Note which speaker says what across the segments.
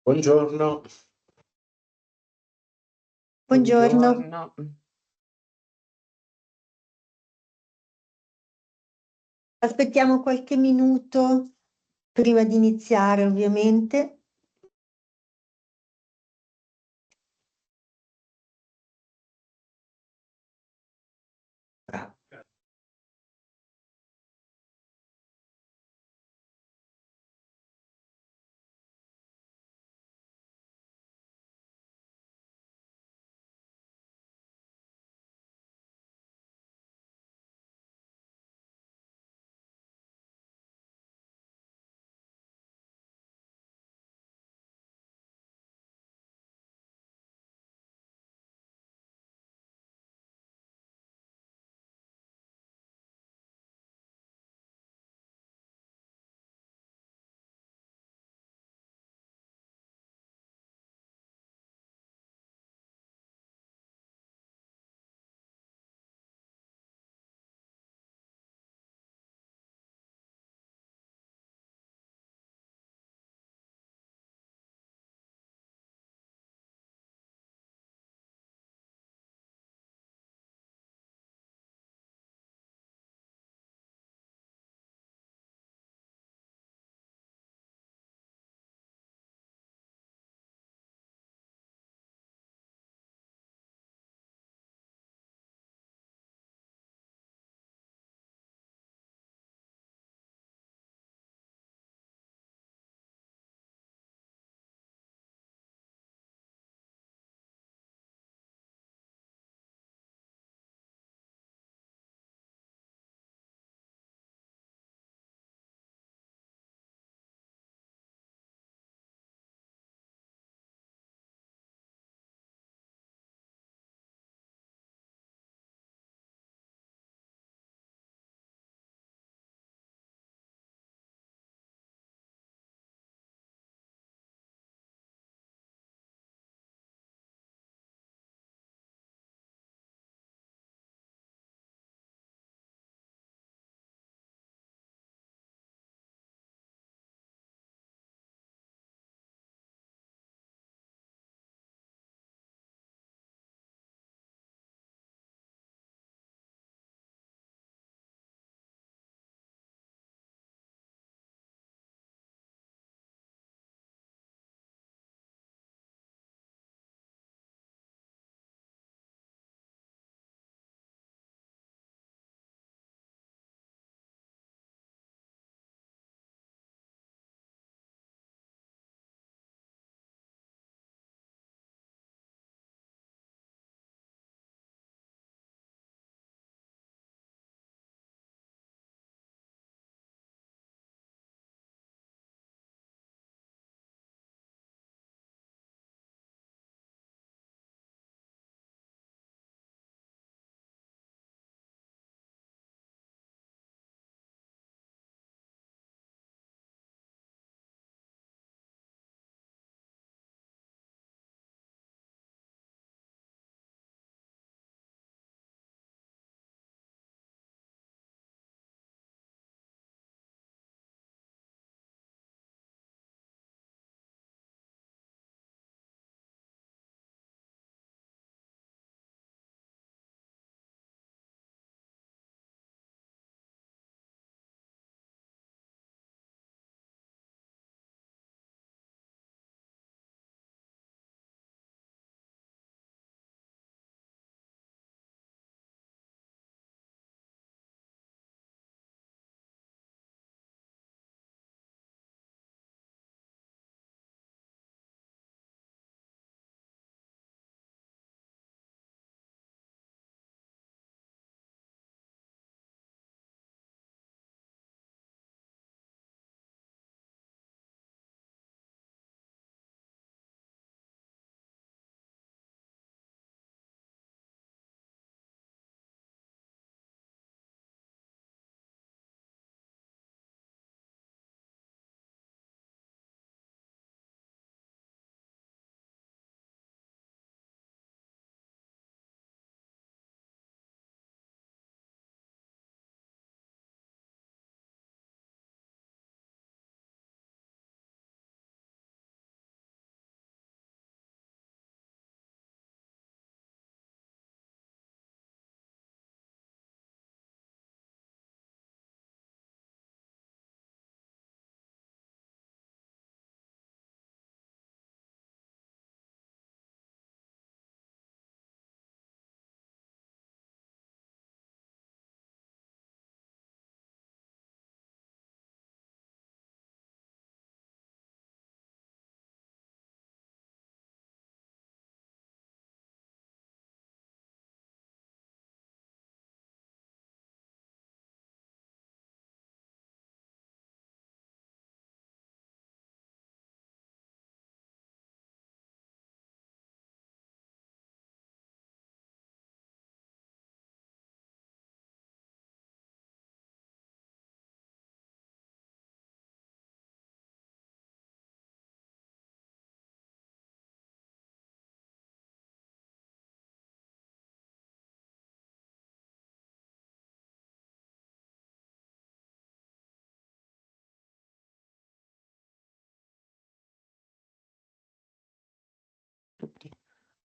Speaker 1: Buongiorno,
Speaker 2: Buongiorno,
Speaker 1: buongiorno.
Speaker 2: aspettiamo qualche minuto prima di iniziare, ovviamente.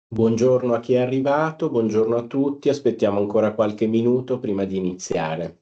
Speaker 1: Buongiorno a chi è arrivato, buongiorno a tutti, aspettiamo ancora qualche minuto prima di iniziare.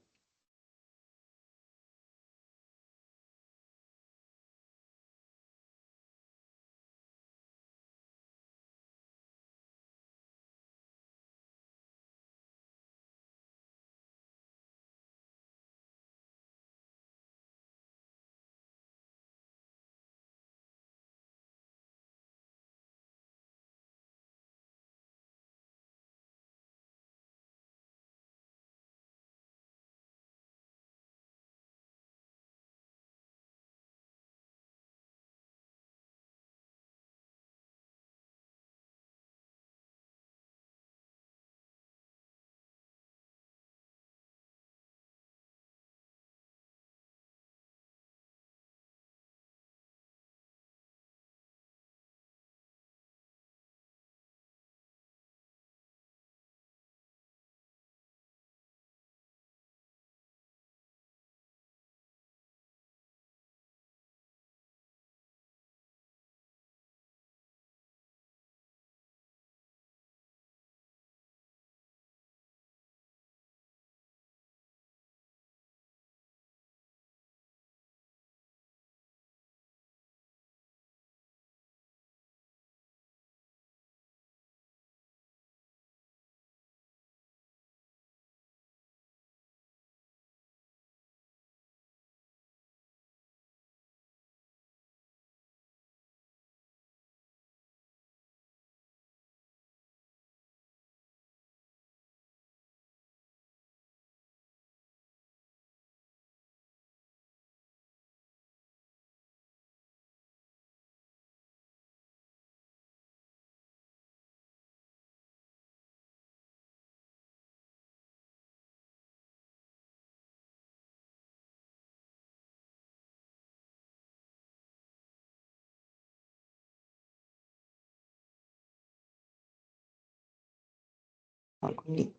Speaker 2: Quindi,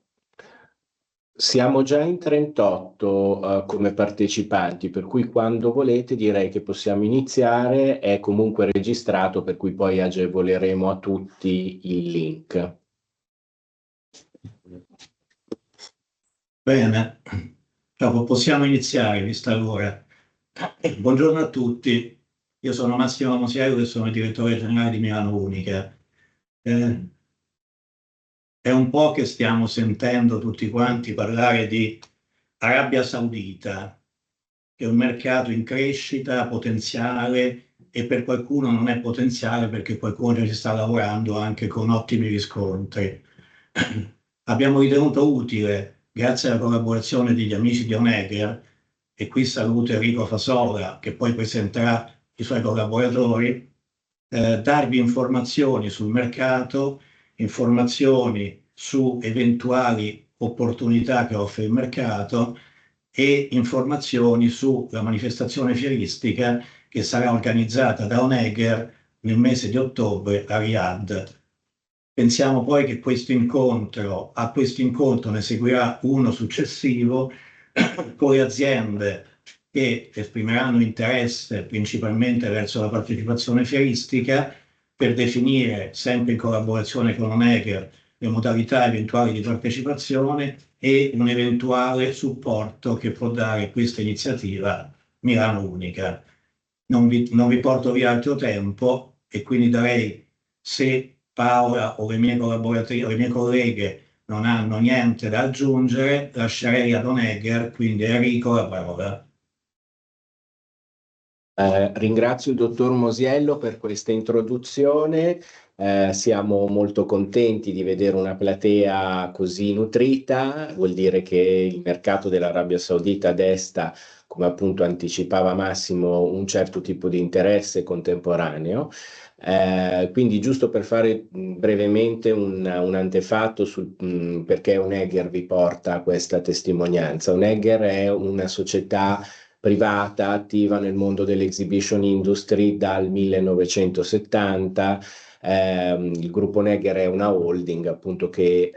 Speaker 1: Siamo già in 38 come partecipanti, per cui quando volete direi che possiamo iniziare, è comunque registrato, per cui poi agevoleremo a tutti il link.
Speaker 3: Bene, possiamo iniziare vista l'ora. Buongiorno a tutti, io sono Massimo Mosiello e sono il direttore generale di Milano Unica. È un po' che stiamo sentendo tutti quanti parlare di Arabia Saudita, che è un mercato in crescita, potenziale, e per qualcuno non è potenziale perché qualcuno già ci sta lavorando anche con ottimi riscontri. Abbiamo ritenuto utile, grazie alla collaborazione degli amici di Onegger, e qui saluto Enrico Fasola che poi presenterà i suoi collaboratori, darvi informazioni sul mercato, informazioni su eventuali opportunità che offre il mercato e informazioni sulla manifestazione fieristica che sarà organizzata da Onegger nel mese di ottobre a Riyadh. Pensiamo poi che a questo incontro ne seguirà uno successivo con le aziende che esprimeranno interesse principalmente verso la partecipazione fieristica per definire, sempre in collaborazione con Onegger, le modalità eventuali di partecipazione e un eventuale supporto che può dare questa iniziativa Milano Unica. Non vi porto via altro tempo e quindi darei, se Paola o le mie collaboratrici o le mie colleghe non hanno niente da aggiungere, lascerei ad Onegger, quindi a Enrico, la parola.
Speaker 1: Ringrazio il dottor Mosiello per questa introduzione. Siamo molto contenti di vedere una platea così nutrita, vuol dire che il mercato dell'Arabia Saudita desta, come appunto anticipava Massimo, un certo tipo di interesse contemporaneo. Quindi giusto per fare brevemente un antefatto sul perché Onegger vi porta questa testimonianza. Onegger è una società privata attiva nel mondo dell'exhibition industry dal 1970. Il gruppo Negger è una holding appunto che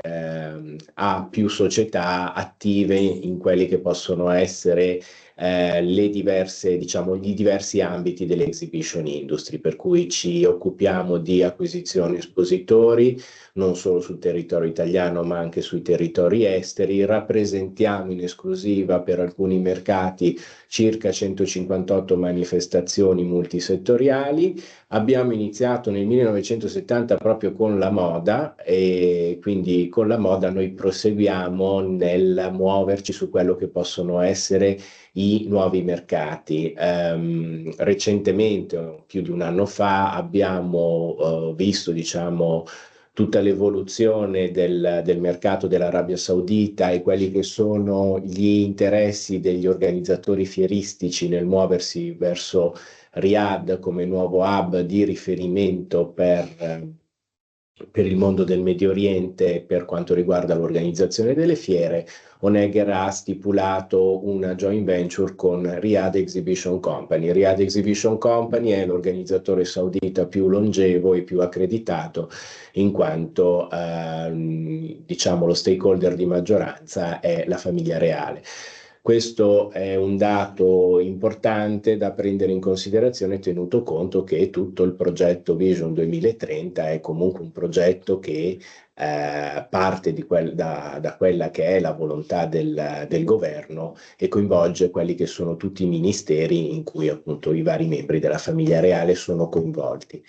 Speaker 1: ha più società attive in quelli che possono essere le diverse, diciamo, i diversi ambiti dell'exhibition industry, per cui ci occupiamo di acquisizione espositori non solo sul territorio italiano ma anche sui territori esteri, rappresentiamo in esclusiva per alcuni mercati circa 158 manifestazioni multisettoriali. Abbiamo iniziato nel 1970 proprio con la moda e quindi con la moda noi proseguiamo nel muoverci su quello che possono essere i nuovi mercati. Recentemente, più di un anno fa, abbiamo visto, diciamo, tutta l'evoluzione del mercato dell'Arabia Saudita e quelli che sono gli interessi degli organizzatori fieristici nel muoversi verso Riyadh come nuovo hub di riferimento per il mondo del Medio Oriente per quanto riguarda l'organizzazione delle fiere. Onegger ha stipulato una joint venture con Riyadh Exhibition Company. Riyadh Exhibition Company è l'organizzatore saudita più longevo e più accreditato, in quanto diciamo lo stakeholder di maggioranza è la famiglia reale. Questo è un dato importante da prendere in considerazione, tenuto conto che tutto il progetto Vision 2030 è comunque un progetto che parte da quella che è la volontà del governo e coinvolge quelli che sono tutti i ministeri in cui appunto i vari membri della famiglia reale sono coinvolti.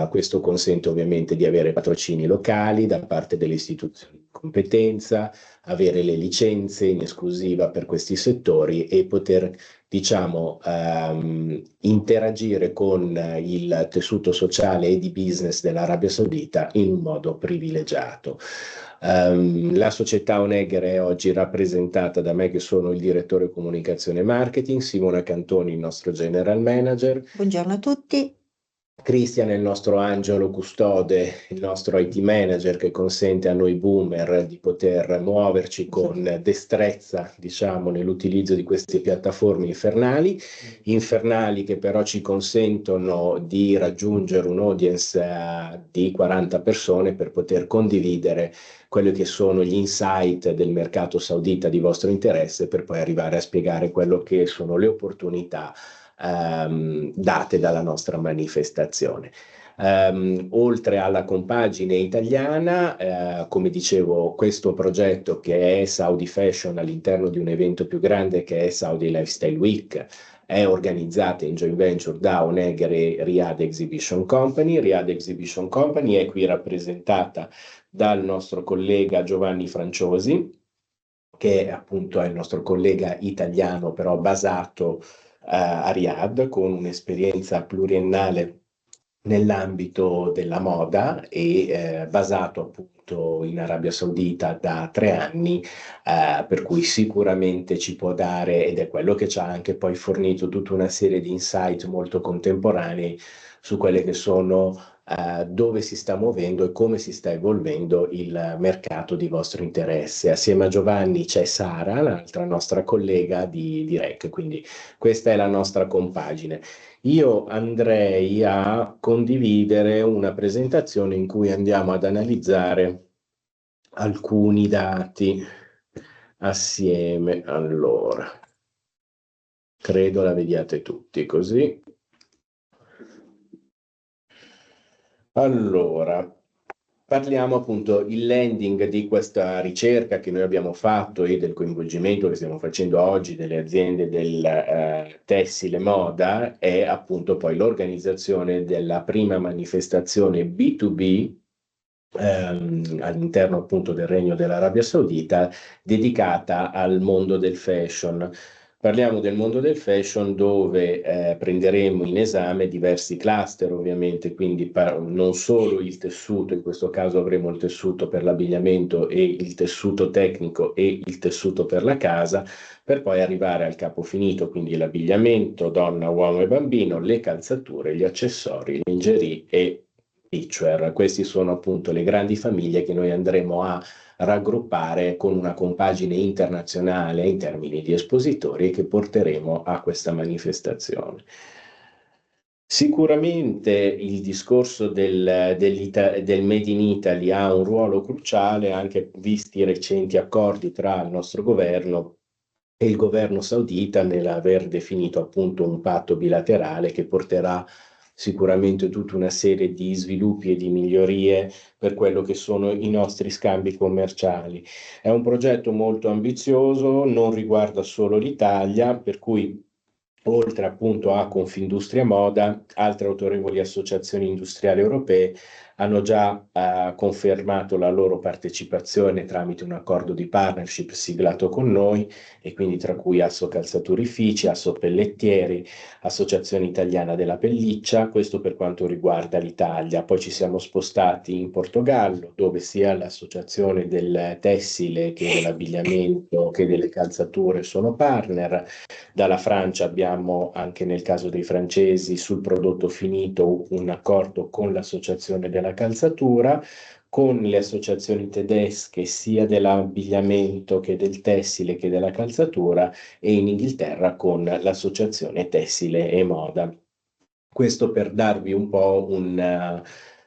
Speaker 1: Questo consente ovviamente di avere patrocini locali da parte delle istituzioni di competenza, avere le licenze in esclusiva per questi settori e poter, diciamo, interagire con il tessuto sociale e di business dell'Arabia Saudita in un modo privilegiato. La società Onegger è oggi rappresentata da me che sono il direttore comunicazione e marketing, Simona Cantoni il nostro general manager.
Speaker 2: Buongiorno a tutti.
Speaker 1: Cristian è il nostro angelo custode, il nostro IT manager che consente a noi boomer di poter muoverci con destrezza, diciamo, nell'utilizzo di queste piattaforme infernali che però ci consentono di raggiungere un audience di 40 persone per poter condividere quelli che sono gli insight del mercato saudita di vostro interesse per poi arrivare a spiegare quello che sono le opportunità date dalla nostra manifestazione. Oltre alla compagine italiana, come dicevo, questo progetto che è Saudi Fashion all'interno di un evento più grande che è Saudi Lifestyle Week è organizzata in joint venture da Onegger e Riyadh Exhibition Company. Riyadh Exhibition Company è qui rappresentata dal nostro collega Giovanni Franciosi, che appunto è il nostro collega italiano però basato a Riyadh, con un'esperienza pluriennale nell'ambito della moda e basato appunto in Arabia Saudita da 3 anni, per cui sicuramente ci può dare, ed è quello che ci ha anche poi fornito tutta una serie di insight molto contemporanei su quelle che sono dove si sta muovendo e come si sta evolvendo il mercato di vostro interesse. Assieme a Giovanni c'è Sara, l'altra nostra collega di REC, quindi questa è la nostra compagine. Io andrei a condividere una presentazione in cui andiamo ad analizzare alcuni dati assieme. Allora, credo la vediate tutti così. Allora, parliamo appunto il landing di questa ricerca che noi abbiamo fatto e del coinvolgimento che stiamo facendo oggi delle aziende del tessile moda è appunto poi l'organizzazione della prima manifestazione B2B all'interno appunto del Regno dell'Arabia Saudita dedicata al mondo del fashion. Parliamo del mondo del fashion dove prenderemo in esame diversi cluster ovviamente, quindi non solo il tessuto, in questo caso avremo il tessuto per l'abbigliamento e il tessuto tecnico e il tessuto per la casa, per poi arrivare al capo finito, quindi l'abbigliamento, donna, uomo e bambino, le calzature, gli accessori, lingerie e beachwear. Queste sono appunto le grandi famiglie che noi andremo a raggruppare con una compagine internazionale in termini di espositori che porteremo a questa manifestazione. Sicuramente il discorso del Made in Italy ha un ruolo cruciale, anche visti i recenti accordi tra il nostro governo e il governo saudita nell'aver definito appunto un patto bilaterale che porterà sicuramente tutta una serie di sviluppi e di migliorie per quello che sono i nostri scambi commerciali. È un progetto molto ambizioso, non riguarda solo l'Italia, per cui oltre appunto a Confindustria Moda, altre autorevoli associazioni industriali europee hanno già confermato la loro partecipazione tramite un accordo di partnership siglato con noi, e quindi tra cui Asso Calzaturifici, Asso Pellettieri, Associazione Italiana della Pelliccia. Questo per quanto riguarda l'Italia. Poi ci siamo spostati in Portogallo, dove sia l'Associazione del Tessile che dell'Abbigliamento che delle Calzature sono partner. Dalla Francia abbiamo, anche nel caso dei francesi, sul prodotto finito un accordo con l'Associazione della Calzatura, con le associazioni tedesche sia dell'abbigliamento che del tessile che della calzatura, e in Inghilterra con l'Associazione Tessile e Moda. Questo per darvi un po'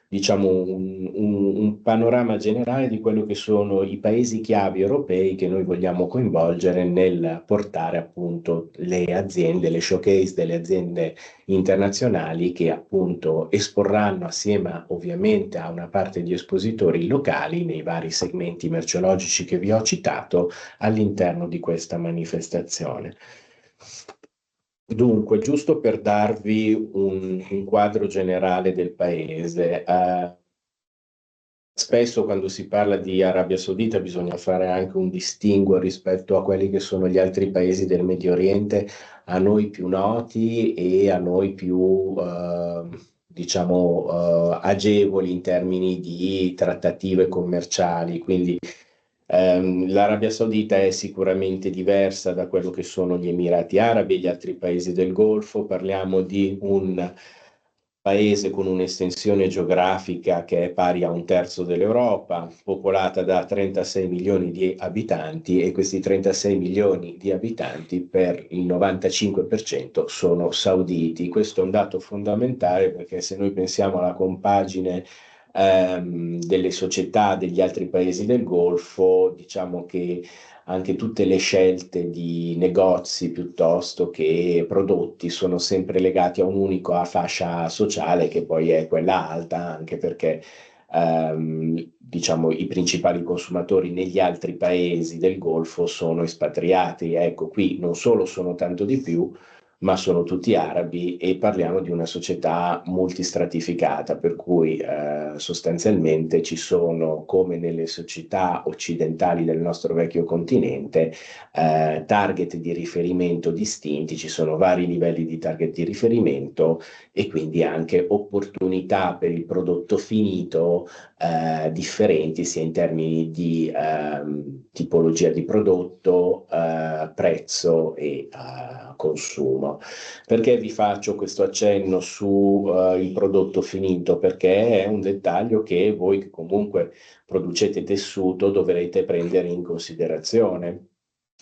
Speaker 1: diciamo un panorama generale di quello che sono i paesi chiavi europei che noi vogliamo coinvolgere nel portare appunto le aziende, le showcase delle aziende internazionali che appunto esporranno assieme ovviamente a una parte di espositori locali nei vari segmenti merceologici che vi ho citato all'interno di questa manifestazione. Dunque, giusto per darvi un quadro generale del paese, spesso quando si parla di Arabia Saudita bisogna fare anche un distinguo rispetto a quelli che sono gli altri paesi del Medio Oriente, a noi più noti e a noi più, diciamo, agevoli in termini di trattative commerciali. Quindi l'Arabia Saudita è sicuramente diversa da quello che sono gli Emirati Arabi e gli altri paesi del Golfo. Parliamo di un paese con un'estensione geografica che è pari a un terzo dell'Europa, popolata da 36 milioni di abitanti, e questi 36 milioni di abitanti per il 95% sono sauditi. Questo è un dato fondamentale, perché se noi pensiamo alla compagine delle società degli altri paesi del Golfo, diciamo che anche tutte le scelte di negozi piuttosto che prodotti sono sempre legati a un'unica fascia sociale, che poi è quella alta, anche perché diciamo i principali consumatori negli altri paesi del Golfo sono espatriati. Ecco, qui non solo sono tanto di più, ma sono tutti arabi, e parliamo di una società multistratificata, per cui sostanzialmente ci sono, come nelle società occidentali del nostro vecchio continente, target di riferimento distinti, ci sono vari livelli di target di riferimento e quindi anche opportunità per il prodotto finito differenti, sia in termini di tipologia di prodotto, prezzo e consumo. Perché vi faccio questo accenno su il prodotto finito? Perché è un dettaglio che voi che comunque producete tessuto dovrete prendere in considerazione.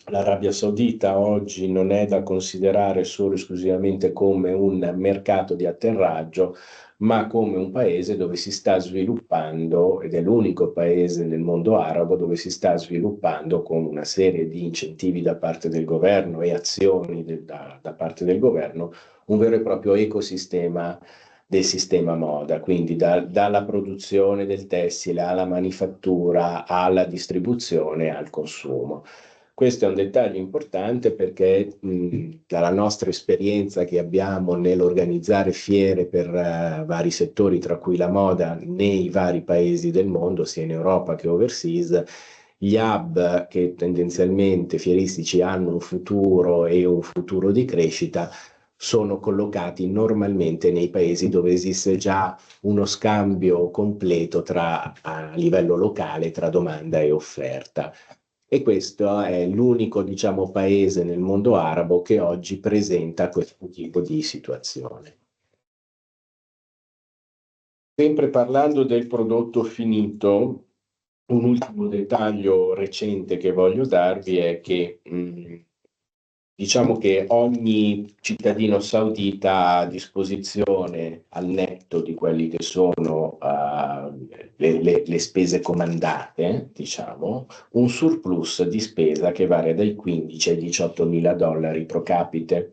Speaker 1: L'Arabia Saudita oggi non è da considerare solo e esclusivamente come un mercato di atterraggio, ma come un paese dove si sta sviluppando, ed è l'unico paese nel mondo arabo dove si sta sviluppando, con una serie di incentivi da parte del governo e azioni da parte del governo, un vero e proprio ecosistema del sistema moda, quindi dalla produzione del tessile alla manifattura, alla distribuzione, al consumo. Questo è un dettaglio importante perché dalla nostra esperienza che abbiamo nell'organizzare fiere per vari settori, tra cui la moda, nei vari paesi del mondo, sia in Europa che overseas, gli hub che tendenzialmente fieristici hanno un futuro e un futuro di crescita sono collocati normalmente nei paesi dove esiste già uno scambio completo a livello locale tra domanda e offerta. E questo è l'unico, diciamo, paese nel mondo arabo che oggi presenta questo tipo di situazione. Sempre parlando del prodotto finito, un ultimo dettaglio recente che voglio darvi è che Diciamo che ogni cittadino saudita ha a disposizione, al netto di quelli che sono le spese comandate, diciamo, un surplus di spesa che varia dai 15 ai 18 mila dollari pro capite.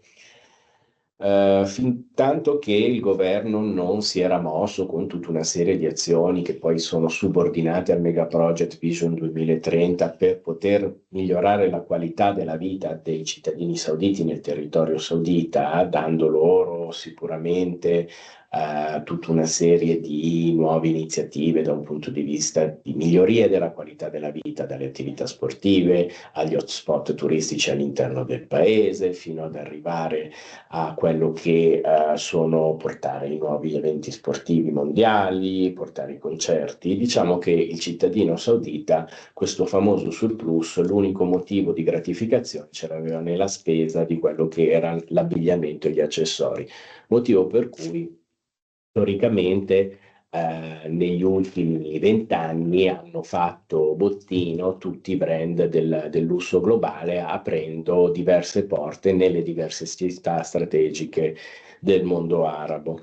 Speaker 1: Fin tanto che il governo non si era mosso con tutta una serie di azioni che poi sono subordinate al Megaproject Vision 2030 per poter migliorare la qualità della vita dei cittadini sauditi nel territorio saudita, dando loro sicuramente tutta una serie di nuove iniziative da un punto di vista di miglioria della qualità della vita, dalle attività sportive agli hotspot turistici all'interno del paese, fino ad arrivare a quello che sono portare i nuovi eventi sportivi mondiali, portare i concerti. Diciamo che il cittadino saudita, questo famoso surplus, l'unico motivo di gratificazione ce l'aveva nella spesa di quello che era l'abbigliamento e gli accessori, motivo per cui storicamente negli ultimi 20 anni hanno fatto bottino tutti i brand del lusso globale, aprendo diverse porte nelle diverse città strategiche del mondo arabo.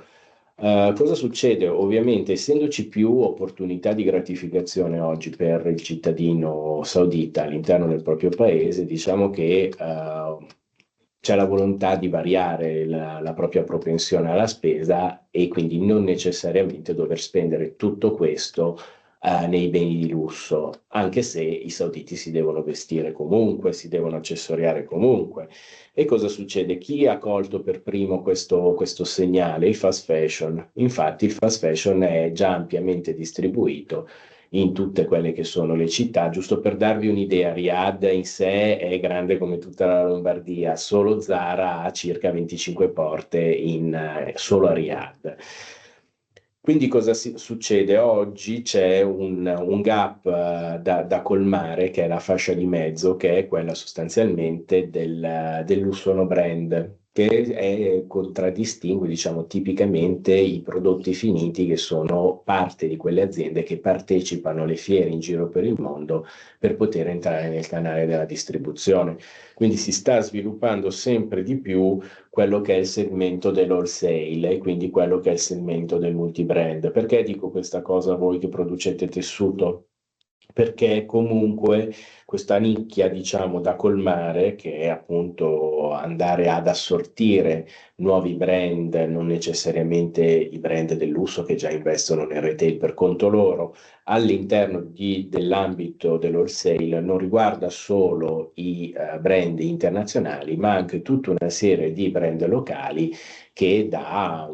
Speaker 1: Cosa succede? Ovviamente, essendoci più opportunità di gratificazione oggi per il cittadino saudita all'interno del proprio paese, diciamo che c'è la volontà di variare la propria propensione alla spesa e quindi non necessariamente dover spendere tutto questo nei beni di lusso, anche se i sauditi si devono vestire comunque, si devono accessoriare comunque. E cosa succede? Chi ha colto per primo questo segnale? Il fast fashion. Infatti il fast fashion è già ampiamente distribuito in tutte quelle che sono le città. Giusto per darvi un'idea, Riyadh in sé è grande come tutta la Lombardia, solo Zara ha circa 25 porte solo a Riyadh. Quindi cosa succede? Oggi c'è un gap da colmare, che è la fascia di mezzo, che è quella sostanzialmente del lusso no brand, contraddistingue, diciamo, tipicamente i prodotti finiti che sono parte di quelle aziende che partecipano alle fiere in giro per il mondo per poter entrare nel canale della distribuzione. Quindi si sta sviluppando sempre di più quello che è il segmento dell'wholesale e quindi quello che è il segmento del multibrand. Perché dico questa cosa a voi che producete tessuto? Perché comunque questa nicchia, diciamo, da colmare, che è appunto andare ad assortire nuovi brand, non necessariamente i brand del lusso che già investono nel retail per conto loro, all'interno dell'ambito dell'wholesale non riguarda solo i brand internazionali, ma anche tutta una serie di brand locali che da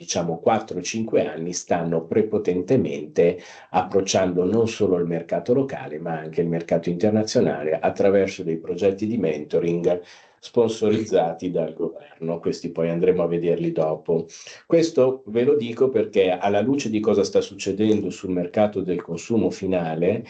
Speaker 1: diciamo 4-5 anni stanno prepotentemente approcciando non solo il mercato locale, ma anche il mercato internazionale attraverso dei progetti di mentoring sponsorizzati dal governo. Questi poi andremo a vederli dopo. Questo ve lo dico perché alla luce di cosa sta succedendo sul mercato del consumo finale,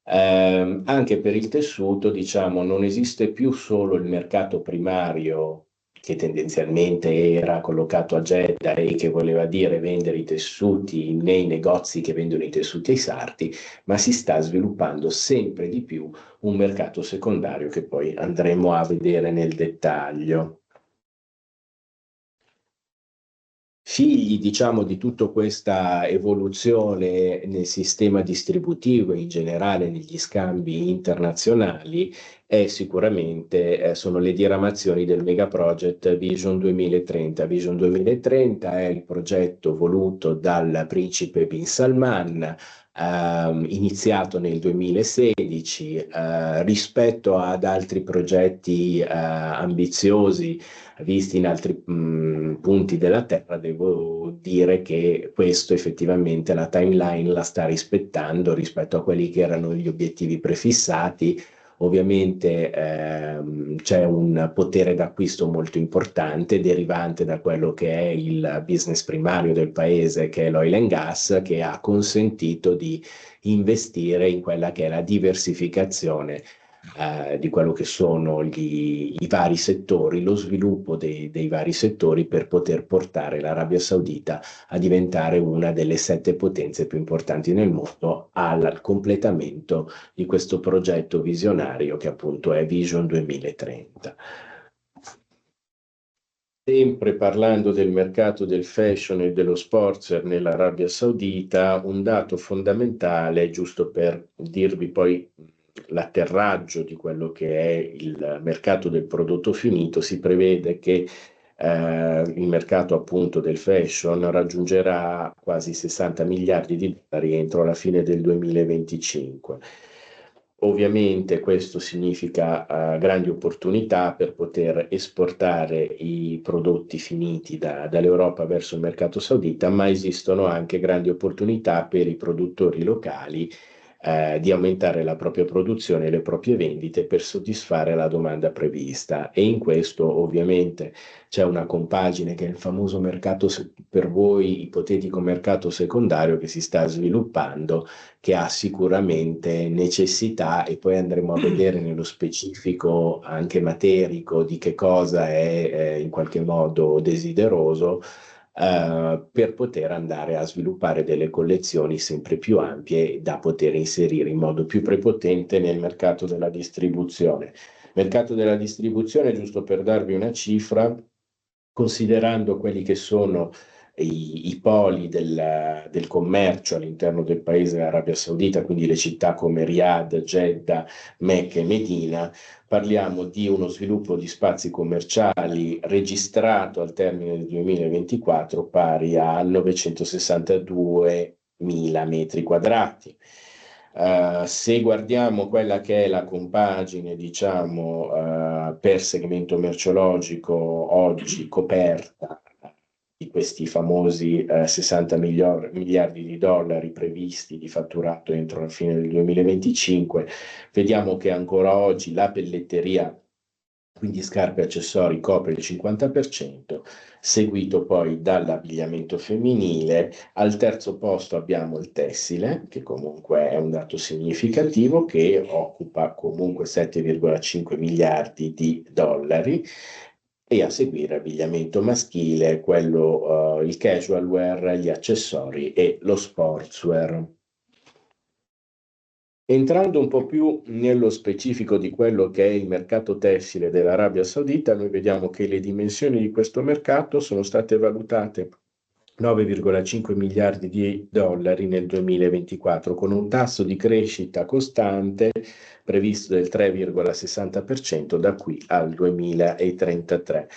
Speaker 1: anche per il tessuto, diciamo, non esiste più solo il mercato primario che tendenzialmente era collocato a Jeddah e che voleva dire vendere i tessuti nei negozi che vendono i tessuti ai sarti, ma si sta sviluppando sempre di più un mercato secondario che poi andremo a vedere nel dettaglio. Figli, diciamo, di tutta questa evoluzione nel sistema distributivo e in generale negli scambi internazionali sono le diramazioni del megaproject Vision 2030. Vision 2030 è il progetto voluto dal principe Bin Salman, iniziato nel 2016, rispetto ad altri progetti ambiziosi visti in altri punti della Terra. Devo dire che questo effettivamente la timeline la sta rispettando rispetto a quelli che erano gli obiettivi prefissati. Ovviamente c'è un potere d'acquisto molto importante derivante da quello che è il business primario del paese, che è l'oil and gas, che ha consentito di investire in quella che è la diversificazione di quello che sono i vari settori, lo sviluppo dei vari settori per poter portare l'Arabia Saudita a diventare una delle 7 potenze più importanti nel mondo al completamento di questo progetto visionario che appunto è Vision 2030. Sempre parlando del mercato del fashion e dello sportswear nell'Arabia Saudita, un dato fondamentale, giusto per dirvi poi l'atterraggio di quello che è il mercato del prodotto finito, si prevede che il mercato appunto del fashion raggiungerà quasi 60 miliardi di dollari entro la fine del 2025. Ovviamente questo significa grandi opportunità per poter esportare i prodotti finiti dall'Europa verso il mercato saudita, ma esistono anche grandi opportunità per i produttori locali di aumentare la propria produzione e le proprie vendite per soddisfare la domanda prevista. E in questo ovviamente c'è una compagine che è il famoso mercato, per voi ipotetico mercato secondario, che si sta sviluppando, che ha sicuramente necessità, e poi andremo a vedere nello specifico anche materico di che cosa è in qualche modo desideroso, per poter andare a sviluppare delle collezioni sempre più ampie da poter inserire in modo più prepotente nel mercato della distribuzione. Mercato della distribuzione, giusto per darvi una cifra, considerando quelli che sono i poli del commercio all'interno del paese dell'Arabia Saudita, quindi le città come Riyadh, Jeddah, Mecca e Medina, parliamo di uno sviluppo di spazi commerciali registrato al termine del 2024 pari a 962 mila metri quadrati. Se guardiamo quella che è la compagine, diciamo, per segmento merceologico oggi coperta di questi famosi 60 miliardi di dollari previsti di fatturato entro la fine del 2025, vediamo che ancora oggi la pelletteria, quindi scarpe e accessori, copre il 50%, seguito poi dall'abbigliamento femminile. Al terzo posto abbiamo il tessile, che comunque è un dato significativo, che occupa comunque 7,5 miliardi di dollari, e a seguire abbigliamento maschile, quello, il casual wear, gli accessori e lo sportswear. Entrando un po' più nello specifico di quello che è il mercato tessile dell'Arabia Saudita, noi vediamo che le dimensioni di questo mercato sono state valutate 9,5 miliardi di dollari nel 2024, con un tasso di crescita costante previsto del 3,60% da qui al 2033.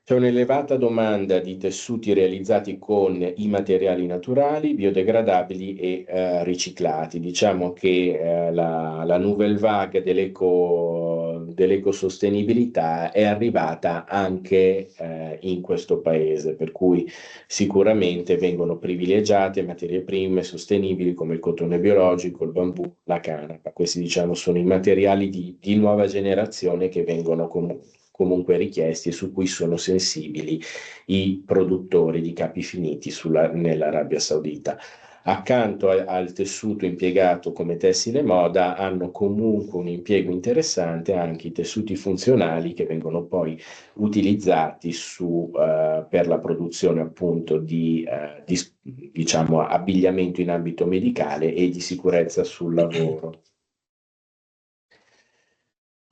Speaker 1: C'è un'elevata domanda di tessuti realizzati con i materiali naturali, biodegradabili e riciclati. Diciamo che la nouvelle vague dell'ecosostenibilità è arrivata anche in questo paese, per cui sicuramente vengono privilegiate materie prime sostenibili come il cotone biologico, il bambù, la canapa. Questi, diciamo, sono i materiali di nuova generazione che vengono comunque richiesti e su cui sono sensibili i produttori di capi finiti nell'Arabia Saudita. Accanto al tessuto impiegato come tessile moda, hanno comunque un impiego interessante anche i tessuti funzionali, che vengono poi utilizzati per la produzione appunto di diciamo, abbigliamento in ambito medicale e di sicurezza sul lavoro.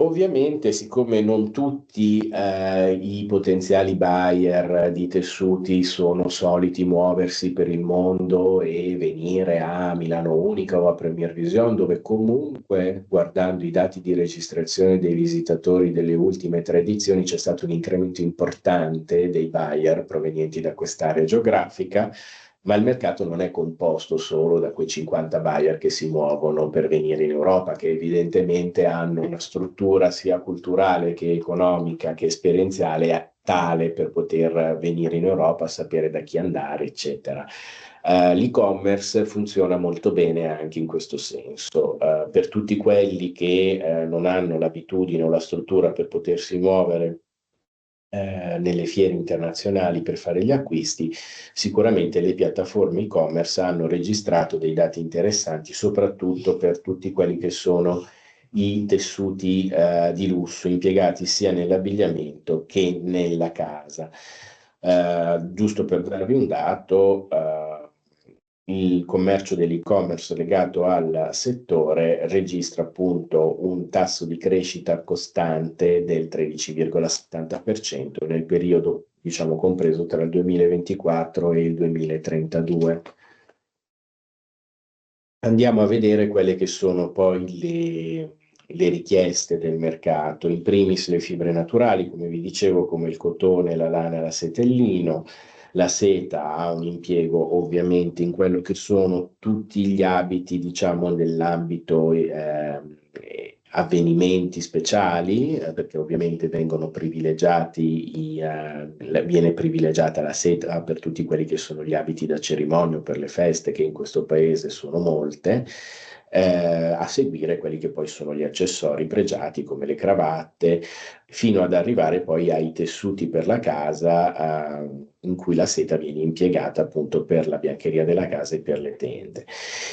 Speaker 1: Ovviamente, siccome non tutti i potenziali buyer di tessuti sono soliti muoversi per il mondo e venire a Milano Unica o a Premier Vision, dove comunque, guardando i dati di registrazione dei visitatori delle ultime 3 edizioni, c'è stato un incremento importante dei buyer provenienti da quest'area geografica, ma il mercato non è composto solo da quei 50 buyer che si muovono per venire in Europa, che evidentemente hanno una struttura sia culturale che economica che esperienziale tale per poter venire in Europa, sapere da chi andare, eccetera. L'e-commerce funziona molto bene anche in questo senso. Per tutti quelli che non hanno l'abitudine o la struttura per potersi muovere nelle fiere internazionali per fare gli acquisti, sicuramente le piattaforme e-commerce hanno registrato dei dati interessanti, soprattutto per tutti quelli che sono i tessuti di lusso impiegati sia nell'abbigliamento che nella casa. Giusto per darvi un dato, il commercio dell'e-commerce legato al settore registra appunto un tasso di crescita costante del 13,70% nel periodo diciamo compreso tra il 2024 e il 2032. Andiamo a vedere quelle che sono poi le richieste del mercato, in primis le fibre naturali, come vi dicevo, come il cotone, la lana, la setellino. La seta ha un impiego ovviamente in quello che sono tutti gli abiti, diciamo, nell'ambito avvenimenti speciali, perché ovviamente vengono privilegiati viene privilegiata la seta per tutti quelli che sono gli abiti da cerimonia per le feste, che in questo paese sono molte. A seguire quelli che poi sono gli accessori pregiati come le cravatte, fino ad arrivare poi ai tessuti per la casa, in cui la seta viene impiegata appunto per la biancheria della casa e per le tende.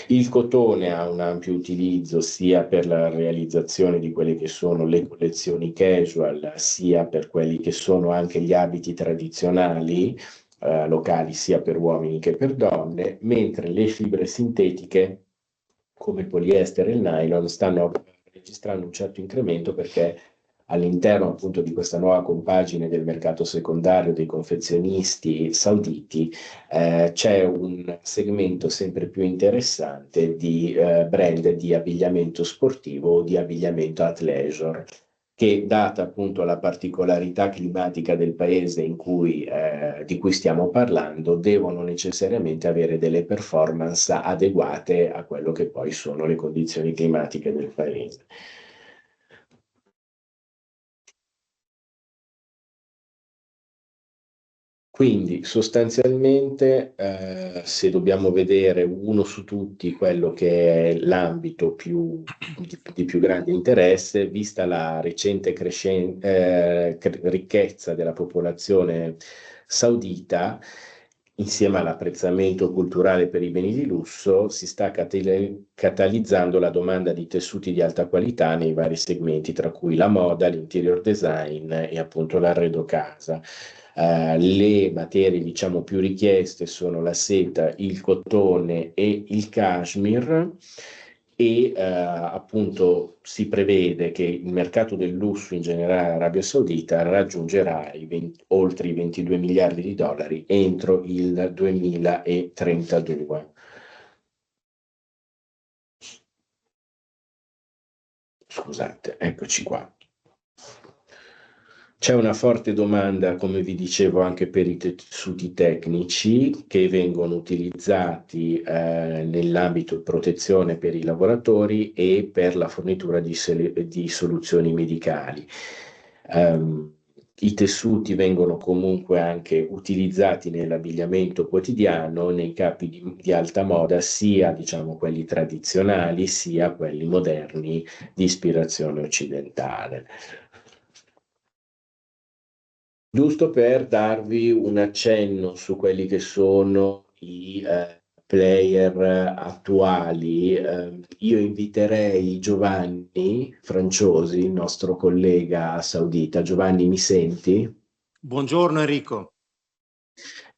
Speaker 1: Il cotone ha un ampio utilizzo sia per la realizzazione di quelle che sono le collezioni casual, sia per quelli che sono anche gli abiti tradizionali, locali sia per uomini che per donne, mentre le fibre sintetiche come il poliestere e il nylon stanno registrando un certo incremento perché all'interno appunto di questa nuova compagine del mercato secondario dei confezionisti sauditi c'è un segmento sempre più interessante di brand di abbigliamento sportivo o di abbigliamento athleisure, che data appunto la particolarità climatica del paese di cui stiamo parlando, devono necessariamente avere delle performance adeguate a quello che poi sono le condizioni climatiche del paese. Quindi sostanzialmente, se dobbiamo vedere uno su tutti quello che è l'ambito di più grande interesse, vista la recente ricchezza della popolazione saudita, insieme all'apprezzamento culturale per i beni di lusso, si sta catalizzando la domanda di tessuti di alta qualità nei vari segmenti, tra cui la moda, l'interior design e appunto l'arredo casa. Le materie diciamo più richieste sono la seta, il cotone e il cashmere e appunto si prevede che il mercato del lusso in generale in Arabia Saudita raggiungerà oltre i 22 miliardi di dollari entro il 2032. Scusate, eccoci qua. C'è una forte domanda, come vi dicevo, anche per i tessuti tecnici che vengono utilizzati nell'ambito di protezione per i lavoratori e per la fornitura di soluzioni medicali. I tessuti vengono comunque anche utilizzati nell'abbigliamento quotidiano, nei capi di alta moda, sia diciamo quelli tradizionali, sia quelli moderni di ispirazione occidentale. Giusto per darvi un accenno su quelli che sono i player attuali, io inviterei Giovanni Franciosi, il nostro collega saudita. Giovanni, mi senti?
Speaker 4: Buongiorno Enrico.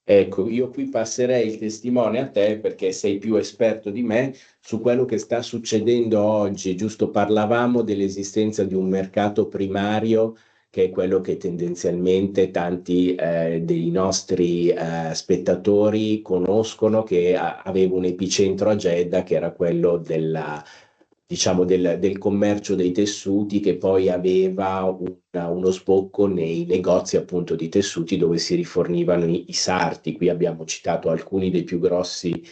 Speaker 1: Ecco, io qui passerei il testimone a te perché sei più esperto di me su quello che sta succedendo oggi. Giusto parlavamo dell'esistenza di un mercato primario che è quello che tendenzialmente tanti dei nostri spettatori conoscono, che aveva un epicentro a Jeddah, che era quello diciamo del commercio dei tessuti, che poi aveva uno sbocco nei negozi appunto di tessuti dove si rifornivano i sarti. Qui abbiamo citato alcuni dei più grossi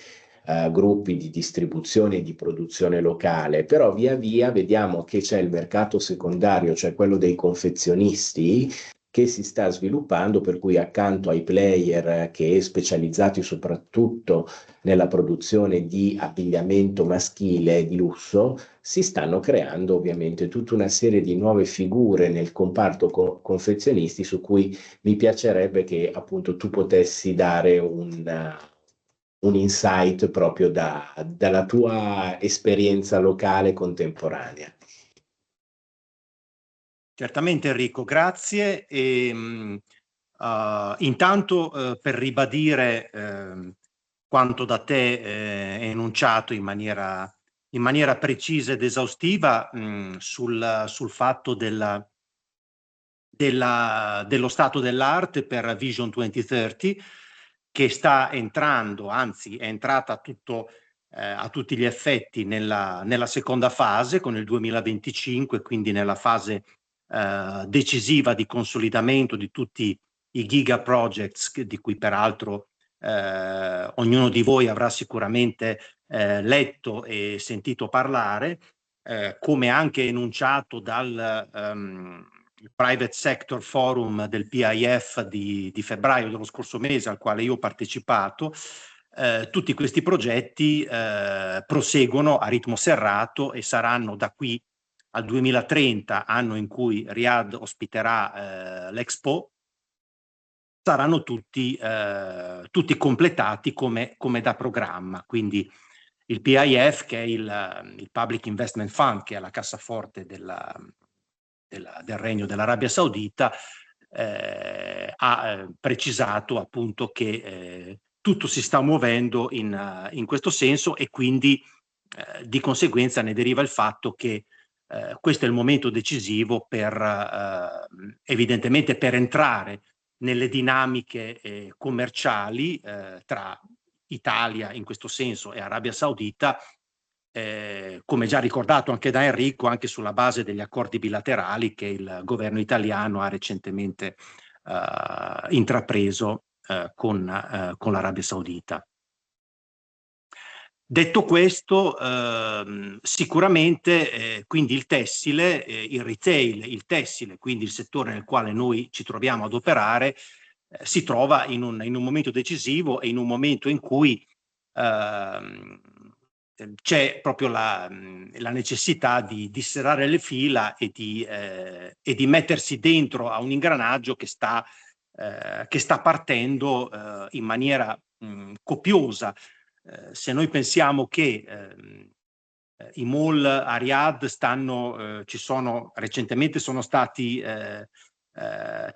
Speaker 1: gruppi di distribuzione e di produzione locale, però via via vediamo che c'è il mercato secondario, cioè quello dei confezionisti, che si sta sviluppando, per cui accanto ai player che specializzati soprattutto nella produzione di abbigliamento maschile di lusso, si stanno creando ovviamente tutta una serie di nuove figure nel comparto confezionisti su cui mi piacerebbe che appunto tu potessi dare un insight proprio dalla tua esperienza locale contemporanea.
Speaker 4: Certamente Enrico, grazie. Intanto per ribadire quanto da te enunciato in maniera precisa ed esaustiva sul fatto dello stato dell'arte per Vision 2030, che sta entrando, anzi è entrata a tutti gli effetti nella seconda fase con il 2025, quindi nella fase decisiva di consolidamento di tutti i giga projects, di cui peraltro ognuno di voi avrà sicuramente letto e sentito parlare, come anche enunciato dal Private Sector Forum del PIF di febbraio dello scorso mese, al quale io ho partecipato. Tutti questi progetti proseguono a ritmo serrato e saranno da qui al 2030, anno in cui Riyadh ospiterà l'Expo, saranno tutti completati come da programma. Quindi il PIF, che è il Public Investment Fund, che è la cassaforte del Regno dell'Arabia Saudita, ha precisato appunto che tutto si sta muovendo in questo senso, e quindi di conseguenza ne deriva il fatto che questo è il momento decisivo evidentemente per entrare nelle dinamiche commerciali tra Italia in questo senso e Arabia Saudita, come già ricordato anche da Enrico, anche sulla base degli accordi bilaterali che il governo italiano ha recentemente intrapreso con l'Arabia Saudita. Detto questo, sicuramente quindi il tessile, il retail, il tessile, quindi il settore nel quale noi ci troviamo ad operare, si trova in un momento decisivo e in un momento in cui c'è proprio la necessità di serrare le fila e di mettersi dentro a un ingranaggio che sta partendo in maniera copiosa. Se noi pensiamo che i mall a Riyadh recentemente sono stati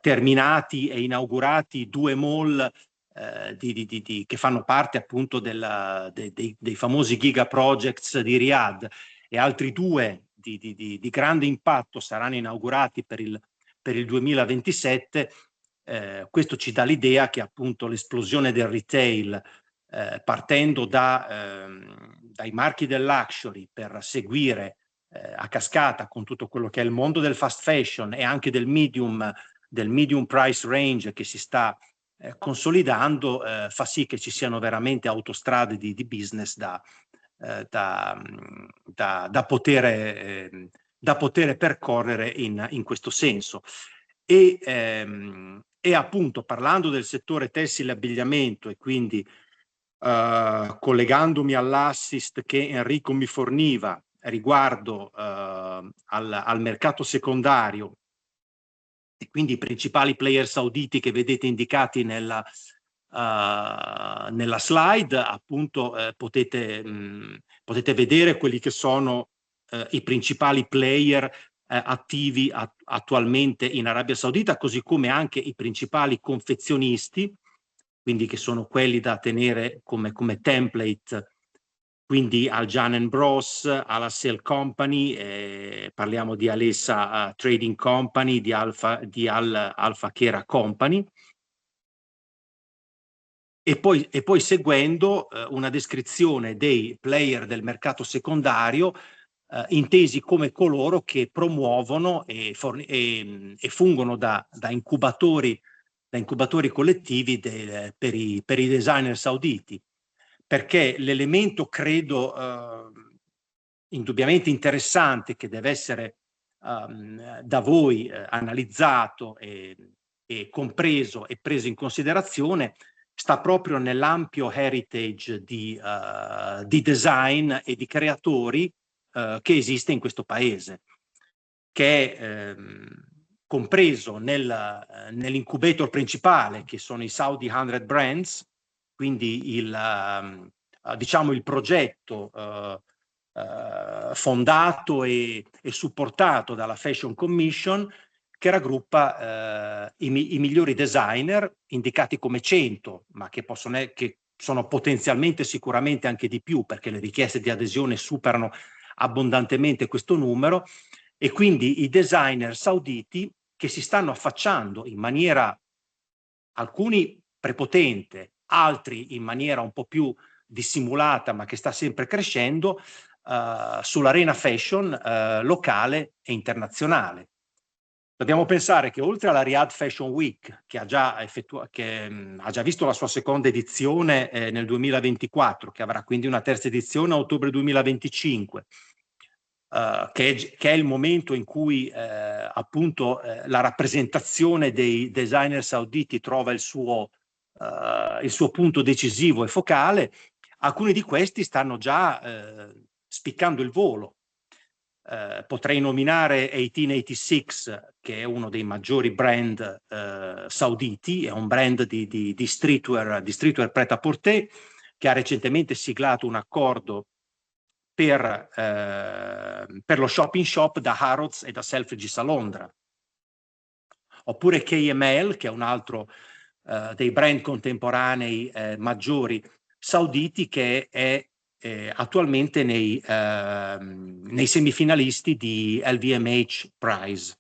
Speaker 4: terminati e inaugurati 2 mall che fanno parte appunto dei famosi giga projects di Riyadh, e altri 2 di grande impatto saranno inaugurati per il 2027. Questo ci dà l'idea che appunto l'esplosione del retail, partendo dai marchi del luxury per seguire a cascata con tutto quello che è il mondo del fast fashion e anche del medium price range che si sta consolidando, fa sì che ci siano veramente autostrade di business da poter percorrere in questo senso. E appunto, parlando del settore tessile e abbigliamento, e quindi collegandomi all'assist che Enrico mi forniva riguardo al mercato secondario, e quindi i principali player sauditi che vedete indicati nella slide, appunto potete vedere quelli che sono i principali player attivi attualmente in Arabia Saudita, così come anche i principali confezionisti, quindi che sono quelli da tenere come template, quindi Al Jan Bros, Al Sale Company, parliamo di Alessa Trading Company, di Alfa Kera Company, e poi seguendo una descrizione dei player del mercato secondario, intesi come coloro che promuovono e fungono da incubatori collettivi per i designer sauditi, perché l'elemento credo indubbiamente interessante che deve essere da voi analizzato e compreso e preso in considerazione sta proprio nell'ampio heritage di design e di creatori che esiste in questo paese, che è compreso nell'incubator principale, che sono i Saudi 100 Brands, quindi diciamo il progetto fondato e supportato dalla Fashion Commission, che raggruppa i migliori designer, indicati come 100, ma che sono potenzialmente sicuramente anche di più, perché le richieste di adesione superano abbondantemente questo numero. E quindi i designer sauditi che si stanno affacciando in maniera, alcuni prepotente, altri in maniera un po' più dissimulata, ma che sta sempre crescendo, sull'arena fashion locale e internazionale. Dobbiamo pensare che oltre alla Riyadh Fashion Week, che ha già visto la sua seconda edizione nel 2024, che avrà quindi una terza edizione a ottobre 2025, che è il momento in cui appunto la rappresentazione dei designer sauditi trova il suo punto decisivo e focale. Alcuni di questi stanno già spiccando il volo. Potrei nominare 1886, che è uno dei maggiori brand sauditi, è un brand di streetwear prêt-à-porter, che ha recentemente siglato un accordo per lo shop in shop da Harrods e da Selfridges a Londra. Oppure KML, che è un altro dei brand contemporanei maggiori sauditi, che è attualmente nei semifinalisti di LVMH Prize.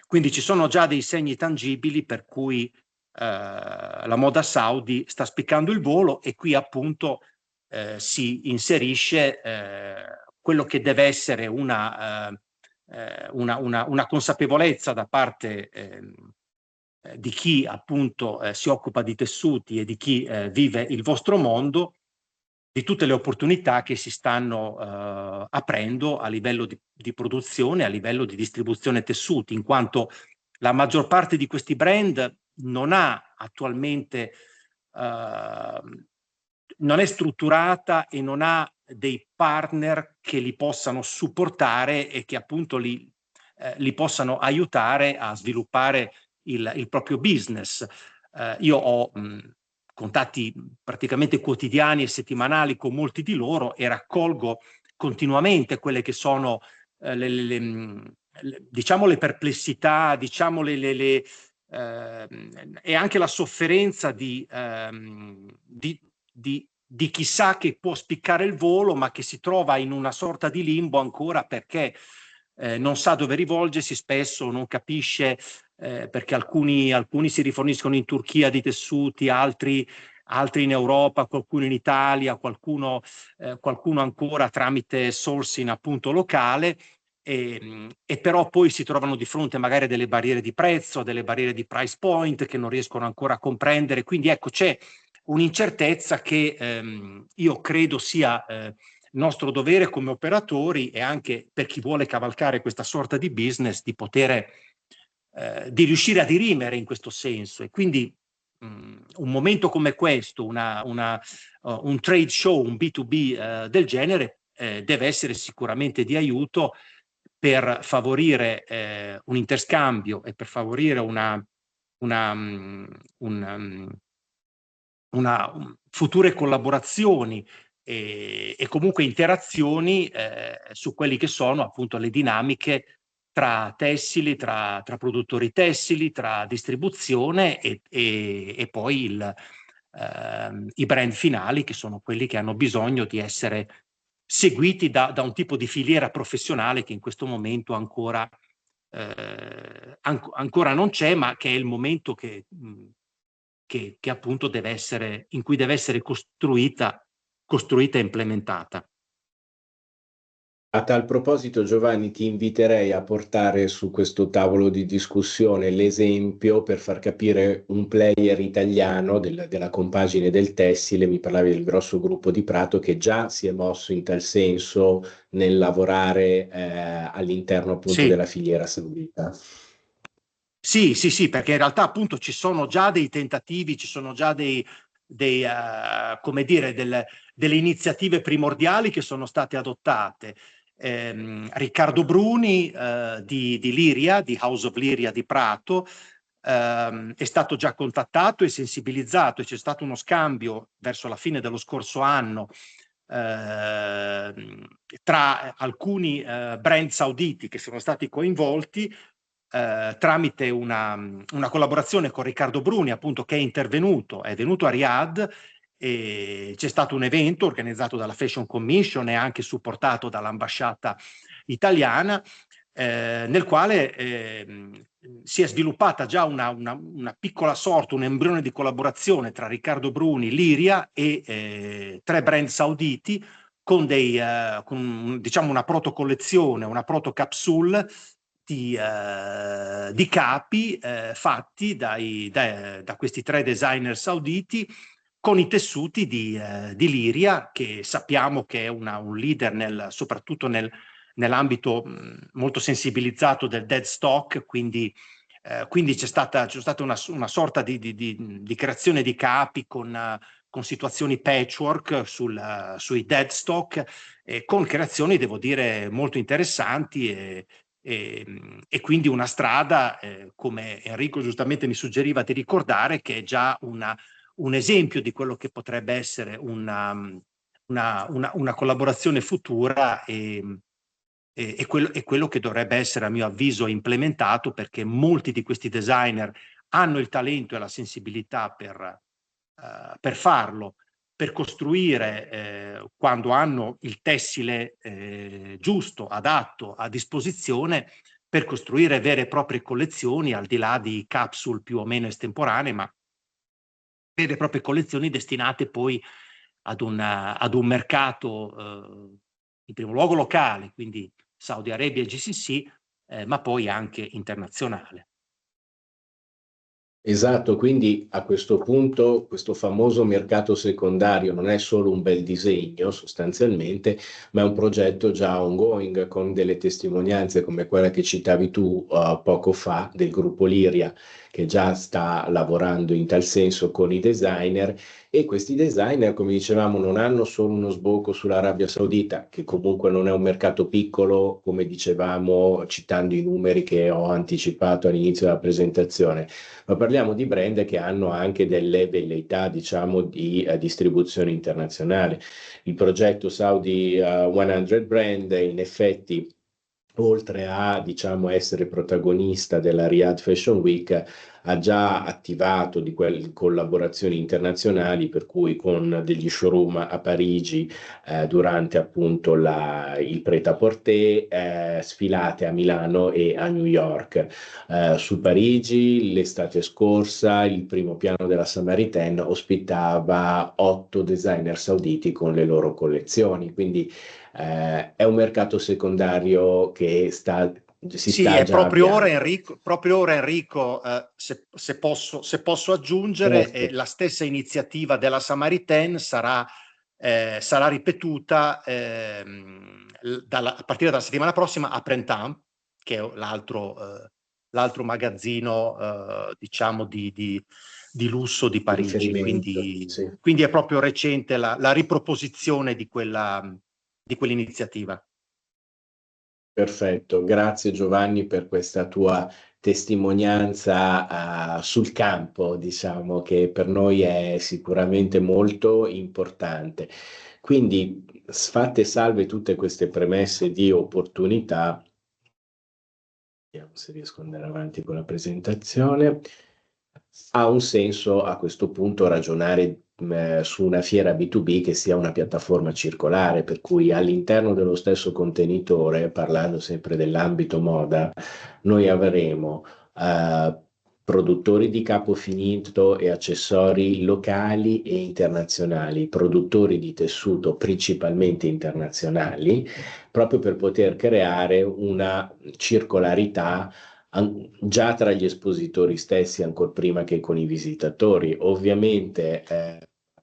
Speaker 4: Quindi ci sono già dei segni tangibili per cui la moda saudi sta spiccando il volo, e qui appunto si inserisce quello che deve essere una consapevolezza da parte di chi appunto si occupa di tessuti e di chi vive il vostro mondo, di tutte le opportunità che si stanno aprendo a livello di produzione, a livello di distribuzione tessuti, in quanto la maggior parte di questi brand non ha attualmente, non è strutturata e non ha dei partner che li possano supportare e che appunto li possano aiutare a sviluppare il proprio business. Io ho contatti praticamente quotidiani e settimanali con molti di loro e raccolgo continuamente quelle che sono diciamo le perplessità, diciamo e anche la sofferenza di chi sa che può spiccare il volo, ma che si trova in una sorta di limbo ancora, perché non sa dove rivolgersi, spesso non capisce, perché alcuni si riforniscono in Turchia di tessuti, altri in Europa, qualcuno in Italia, qualcuno ancora tramite sourcing appunto locale, e però poi si trovano di fronte magari a delle barriere di prezzo, delle barriere di price point che non riescono ancora a comprendere. Quindi ecco, c'è un'incertezza che io credo sia nostro dovere come operatori, e anche per chi vuole cavalcare questa sorta di business, di di riuscire a dirimere in questo senso. E quindi un momento come questo, un trade show, un B2B del genere, deve essere sicuramente di aiuto per favorire un interscambio e per favorire future collaborazioni e comunque interazioni su quelli che sono appunto le dinamiche tra tessili, tra produttori tessili, tra distribuzione e poi i brand finali, che sono quelli che hanno bisogno di essere seguiti da un tipo di filiera professionale che in questo momento ancora non c'è, ma che è il momento che appunto in cui deve essere costruita e implementata.
Speaker 1: A tal proposito, Giovanni, ti inviterei a portare su questo tavolo di discussione l'esempio per far capire un player italiano della compagine del tessile. Mi parlavi del grosso gruppo di Prato, che già si è mosso in tal senso nel lavorare all'interno appunto della filiera saudita.
Speaker 4: Sì, perché in realtà appunto ci sono già dei tentativi, ci sono già come dire, delle iniziative primordiali che sono state adottate. Riccardo Bruni di Liria, di House of Liria di Prato, è stato già contattato e sensibilizzato, e c'è stato uno scambio verso la fine dello scorso anno tra alcuni brand sauditi che sono stati coinvolti tramite una collaborazione con Riccardo Bruni, appunto, che è venuto a Riyadh, e c'è stato un evento organizzato dalla Fashion Commission e anche supportato dall'ambasciata italiana, nel quale si è sviluppata già una piccola sorta, un embrione di collaborazione tra Riccardo Bruni, Liria e 3 brand sauditi con diciamo una protocollezione, una protocapsule di capi fatti da questi 3 designer sauditi con i tessuti di Liria, che sappiamo che è un leader soprattutto nell'ambito molto sensibilizzato del dead stock, quindi c'è stata una sorta di creazione di capi con situazioni patchwork sui dead stock, con creazioni, devo dire, molto interessanti e quindi una strada, come Enrico giustamente mi suggeriva di ricordare, che è già un esempio di quello che potrebbe essere una collaborazione futura e quello che dovrebbe essere, a mio avviso, implementato, perché molti di questi designer hanno il talento e la sensibilità per farlo, per costruire, quando hanno il tessile giusto, adatto, a disposizione, per costruire vere e proprie collezioni, al di là di capsule più o meno estemporanee, ma vere e proprie collezioni destinate poi ad un mercato in primo luogo locale, quindi Saudi Arabia e GCC, ma poi anche internazionale.
Speaker 1: Esatto, quindi a questo punto questo famoso mercato secondario non è solo un bel disegno sostanzialmente, ma è un progetto già ongoing con delle testimonianze come quella che citavi tu poco fa del gruppo Liria, che già sta lavorando in tal senso con i designer, e questi designer, come dicevamo, non hanno solo uno sbocco sull'Arabia Saudita, che comunque non è un mercato piccolo, come dicevamo citando i numeri che ho anticipato all'inizio della presentazione, ma parliamo di brand che hanno anche delle velleità, diciamo, di distribuzione internazionale. Il progetto Saudi 100 Brand, in effetti, oltre a, diciamo, essere protagonista della Riyadh Fashion Week, ha già attivato di quelle collaborazioni internazionali, per cui con degli showroom a Parigi durante appunto il Pret-à-Porter, sfilate a Milano e a New York. Su Parigi l'estate scorsa il primo piano della Samaritaine ospitava 8 designer sauditi con le loro collezioni, quindi è un mercato secondario che si
Speaker 4: Sì,
Speaker 1: sta
Speaker 4: è
Speaker 1: già
Speaker 4: proprio
Speaker 1: avviando.
Speaker 4: ora Enrico, se posso aggiungere,
Speaker 1: Certo.
Speaker 4: la stessa iniziativa della Samaritaine sarà ripetuta a partire dalla settimana prossima a Printemps, che è l'altro magazzino diciamo di lusso di Parigi.
Speaker 1: Riferimento, sì.
Speaker 4: Quindi è proprio recente la riproposizione di quell'iniziativa.
Speaker 1: Perfetto, grazie Giovanni per questa tua testimonianza sul campo, diciamo che per noi è sicuramente molto importante. Quindi, fatte salve tutte queste premesse di opportunità, vediamo se riesco ad andare avanti con la presentazione. Ha un senso a questo punto ragionare su una fiera B2B che sia una piattaforma circolare, per cui all'interno dello stesso contenitore, parlando sempre dell'ambito moda, noi avremo produttori di capo finito e accessori locali e internazionali, produttori di tessuto principalmente internazionali, proprio per poter creare una circolarità già tra gli espositori stessi, ancor prima che con i visitatori. Ovviamente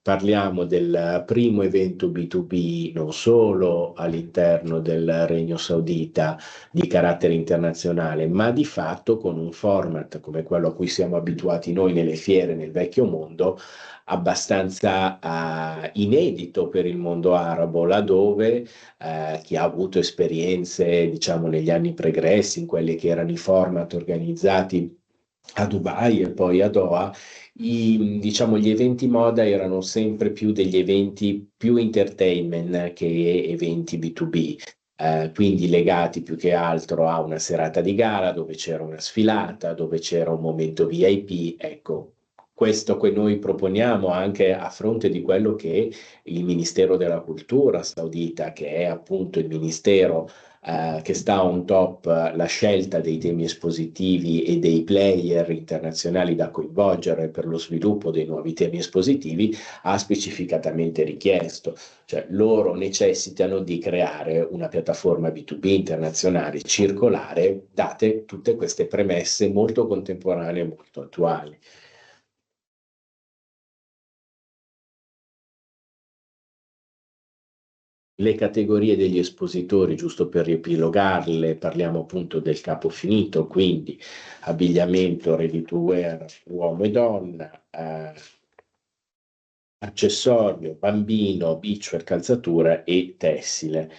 Speaker 1: parliamo del primo evento B2B non solo all'interno del Regno Saudita di carattere internazionale, ma di fatto con un format come quello a cui siamo abituati noi nelle fiere nel vecchio mondo, abbastanza inedito per il mondo arabo, laddove chi ha avuto esperienze, diciamo, negli anni pregressi, in quelli che erano i format organizzati a Dubai e poi a Doha, diciamo, gli eventi moda erano sempre più degli eventi più entertainment che eventi B2B. Quindi legati più che altro a una serata di gala dove c'era una sfilata, dove c'era un momento VIP, ecco. Questo che noi proponiamo anche a fronte di quello che il Ministero della Cultura saudita, che è appunto il ministero che sta on top la scelta dei temi espositivi e dei player internazionali da coinvolgere per lo sviluppo dei nuovi temi espositivi, ha specificatamente richiesto, cioè loro necessitano di creare una piattaforma B2B internazionale circolare, date tutte queste premesse molto contemporanee e molto attuali. Le categorie degli espositori, giusto per riepilogarle, parliamo appunto del capo finito, quindi abbigliamento ready to wear uomo e donna, accessorio, bambino, beachwear, calzatura e tessile.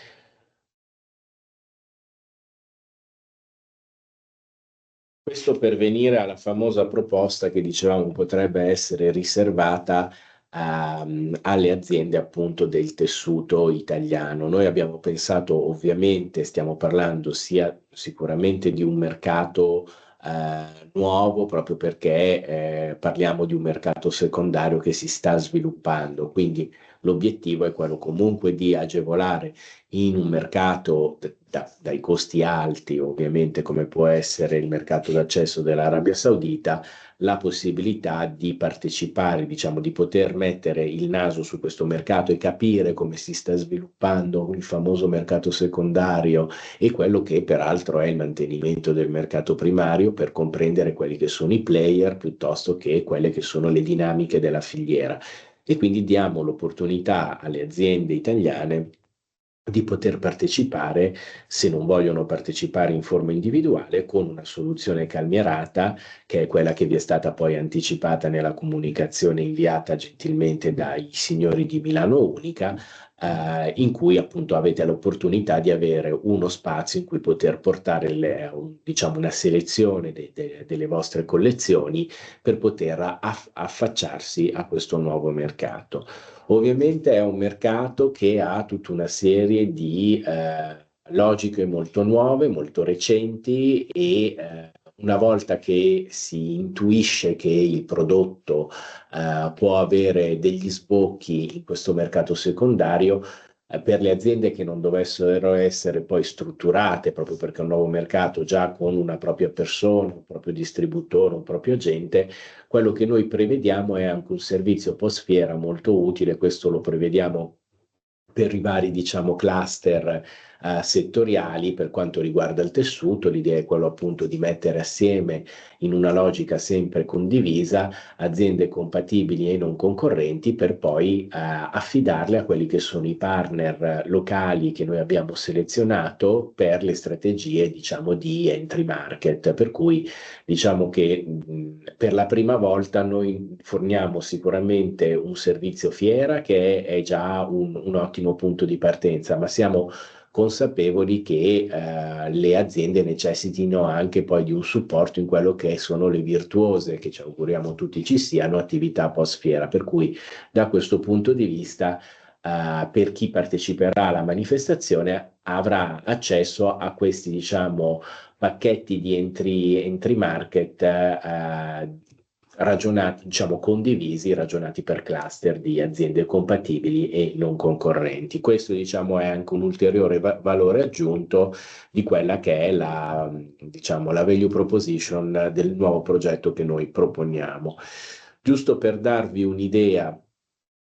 Speaker 1: Questo per venire alla famosa proposta che dicevamo potrebbe essere riservata alle aziende appunto del tessuto italiano. Noi abbiamo pensato, ovviamente, stiamo parlando sia sicuramente di un mercato nuovo, proprio perché parliamo di un mercato secondario che si sta sviluppando, quindi l'obiettivo è quello comunque di agevolare in un mercato dai costi alti, ovviamente come può essere il mercato d'accesso dell'Arabia Saudita, la possibilità di partecipare, diciamo, di poter mettere il naso su questo mercato e capire come si sta sviluppando il famoso mercato secondario e quello che peraltro è il mantenimento del mercato primario, per comprendere quelli che sono i player piuttosto che quelle che sono le dinamiche della filiera. E quindi diamo l'opportunità alle aziende italiane di poter partecipare, se non vogliono partecipare in forma individuale, con una soluzione calmierata, che è quella che vi è stata poi anticipata nella comunicazione inviata gentilmente dai signori di Milano Unica, in cui appunto avete l'opportunità di avere uno spazio in cui poter portare diciamo una selezione delle vostre collezioni per poter affacciarsi a questo nuovo mercato. Ovviamente è un mercato che ha tutta una serie di logiche molto nuove, molto recenti e una volta che si intuisce che il prodotto può avere degli sbocchi in questo mercato secondario, per le aziende che non dovessero essere poi strutturate, proprio perché è un nuovo mercato già con una propria persona, un proprio distributore, un proprio agente, quello che noi prevediamo è anche un servizio post-fiera molto utile. Questo lo prevediamo per i vari, diciamo, cluster settoriali. Per quanto riguarda il tessuto, l'idea è quello appunto di mettere assieme, in una logica sempre condivisa, aziende compatibili e non concorrenti, per poi affidarle a quelli che sono i partner locali che noi abbiamo selezionato per le strategie, diciamo, di entry market. Per cui diciamo che per la prima volta noi forniamo sicuramente un servizio fiera che è già un ottimo punto di partenza, ma siamo consapevoli che le aziende necessitino anche poi di un supporto in quello che sono le virtuose, che ci auguriamo tutti ci siano, attività post fiera. Per cui da questo punto di vista per chi parteciperà alla manifestazione avrà accesso a questi, diciamo, pacchetti di entry market ragionati, diciamo, condivisi, ragionati per cluster di aziende compatibili e non concorrenti. Questo, diciamo, è anche un ulteriore valore aggiunto di quella che è la, diciamo, la value proposition del nuovo progetto che noi proponiamo. Giusto per darvi un'idea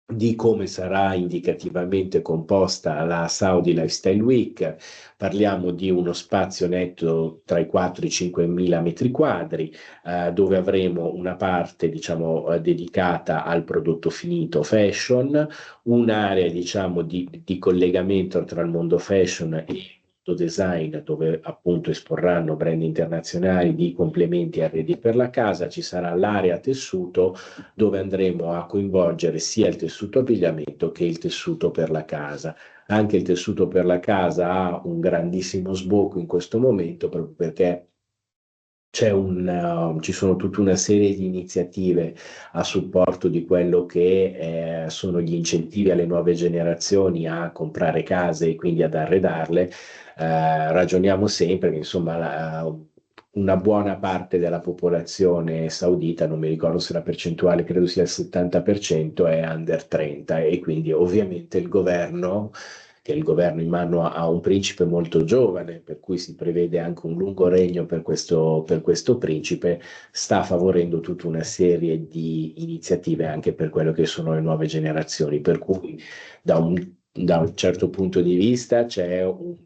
Speaker 1: di come sarà indicativamente composta la Saudi Lifestyle Week, parliamo di uno spazio netto tra i 4 e i 5 mila metri quadri, dove avremo una parte, diciamo, dedicata al prodotto finito fashion, un'area, diciamo, di collegamento tra il mondo fashion e design, dove appunto esporranno brand internazionali di complementi e arredi per la casa. Ci sarà l'area tessuto, dove andremo a coinvolgere sia il tessuto abbigliamento che il tessuto per la casa. Anche il tessuto per la casa ha un grandissimo sbocco in questo momento, proprio perché ci sono tutta una serie di iniziative a supporto di quello che sono gli incentivi alle nuove generazioni a comprare case e quindi ad arredarle. Ragioniamo sempre che insomma una buona parte della popolazione saudita, non mi ricordo se la percentuale, credo sia il 70%, è under 30 e quindi ovviamente il governo che il governo in mano ha un principe molto giovane, per cui si prevede anche un lungo regno per questo principe, sta favorendo tutta una serie di iniziative anche per quello che sono le nuove generazioni, per cui da un certo punto di vista c'è un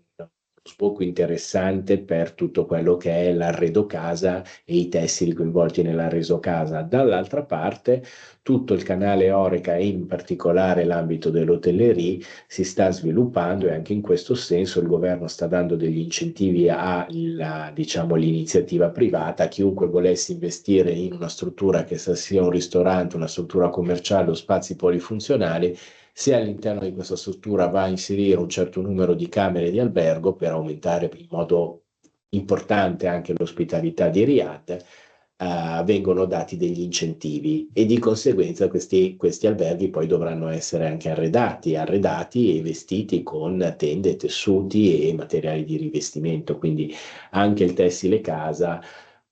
Speaker 1: sbocco interessante per tutto quello che è l'arredo casa e i tessili coinvolti nell'arredo casa. Dall'altra parte tutto il canale Horeca e in particolare l'ambito dell'hotellerie si sta sviluppando, e anche in questo senso il governo sta dando degli incentivi diciamo, l'iniziativa privata. Chiunque volesse investire in una struttura che sia un ristorante, una struttura commerciale o spazi polifunzionali, se all'interno di questa struttura va a inserire un certo numero di camere di albergo per aumentare in modo importante anche l'ospitalità di Riyadh, vengono dati degli incentivi, e di conseguenza questi alberghi poi dovranno essere anche arredati e vestiti con tende, tessuti e materiali di rivestimento. Quindi anche il tessile casa,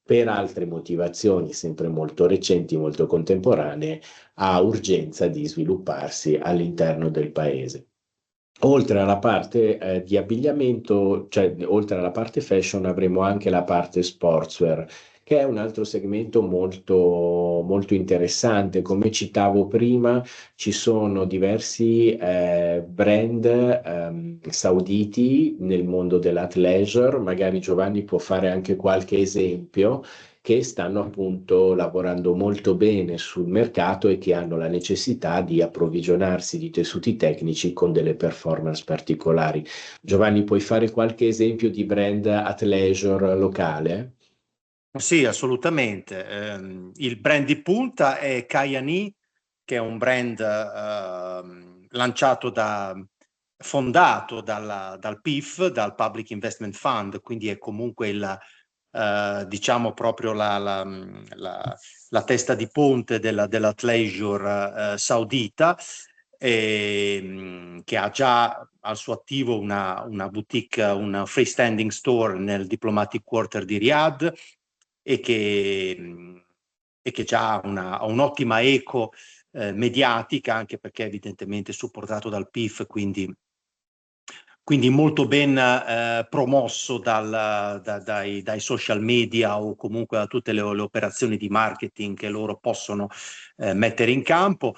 Speaker 1: per altre motivazioni sempre molto recenti, molto contemporanee, ha urgenza di svilupparsi all'interno del paese. Oltre alla parte di abbigliamento, cioè oltre alla parte fashion, avremo anche la parte sportswear, che è un altro segmento molto, molto interessante. Come citavo prima, ci sono diversi brand sauditi nel mondo dell'athleisure. Magari Giovanni può fare anche qualche esempio, che stanno appunto lavorando molto bene sul mercato e che hanno la necessità di approvvigionarsi di tessuti tecnici con delle performance particolari. Giovanni, puoi fare qualche esempio di brand athleisure locale?
Speaker 4: Sì, assolutamente. Il brand di punta è Kayani, che è un brand fondato dal PIF, dal Public Investment Fund, quindi è comunque diciamo proprio la testa di ponte dell'athleisure saudita, che ha già al suo attivo una boutique, una freestanding store nel Diplomatic Quarter di Riyadh, e che già ha un'ottima eco mediatica, anche perché evidentemente supportato dal PIF, quindi molto ben promosso dai social media, o comunque da tutte le operazioni di marketing che loro possono mettere in campo.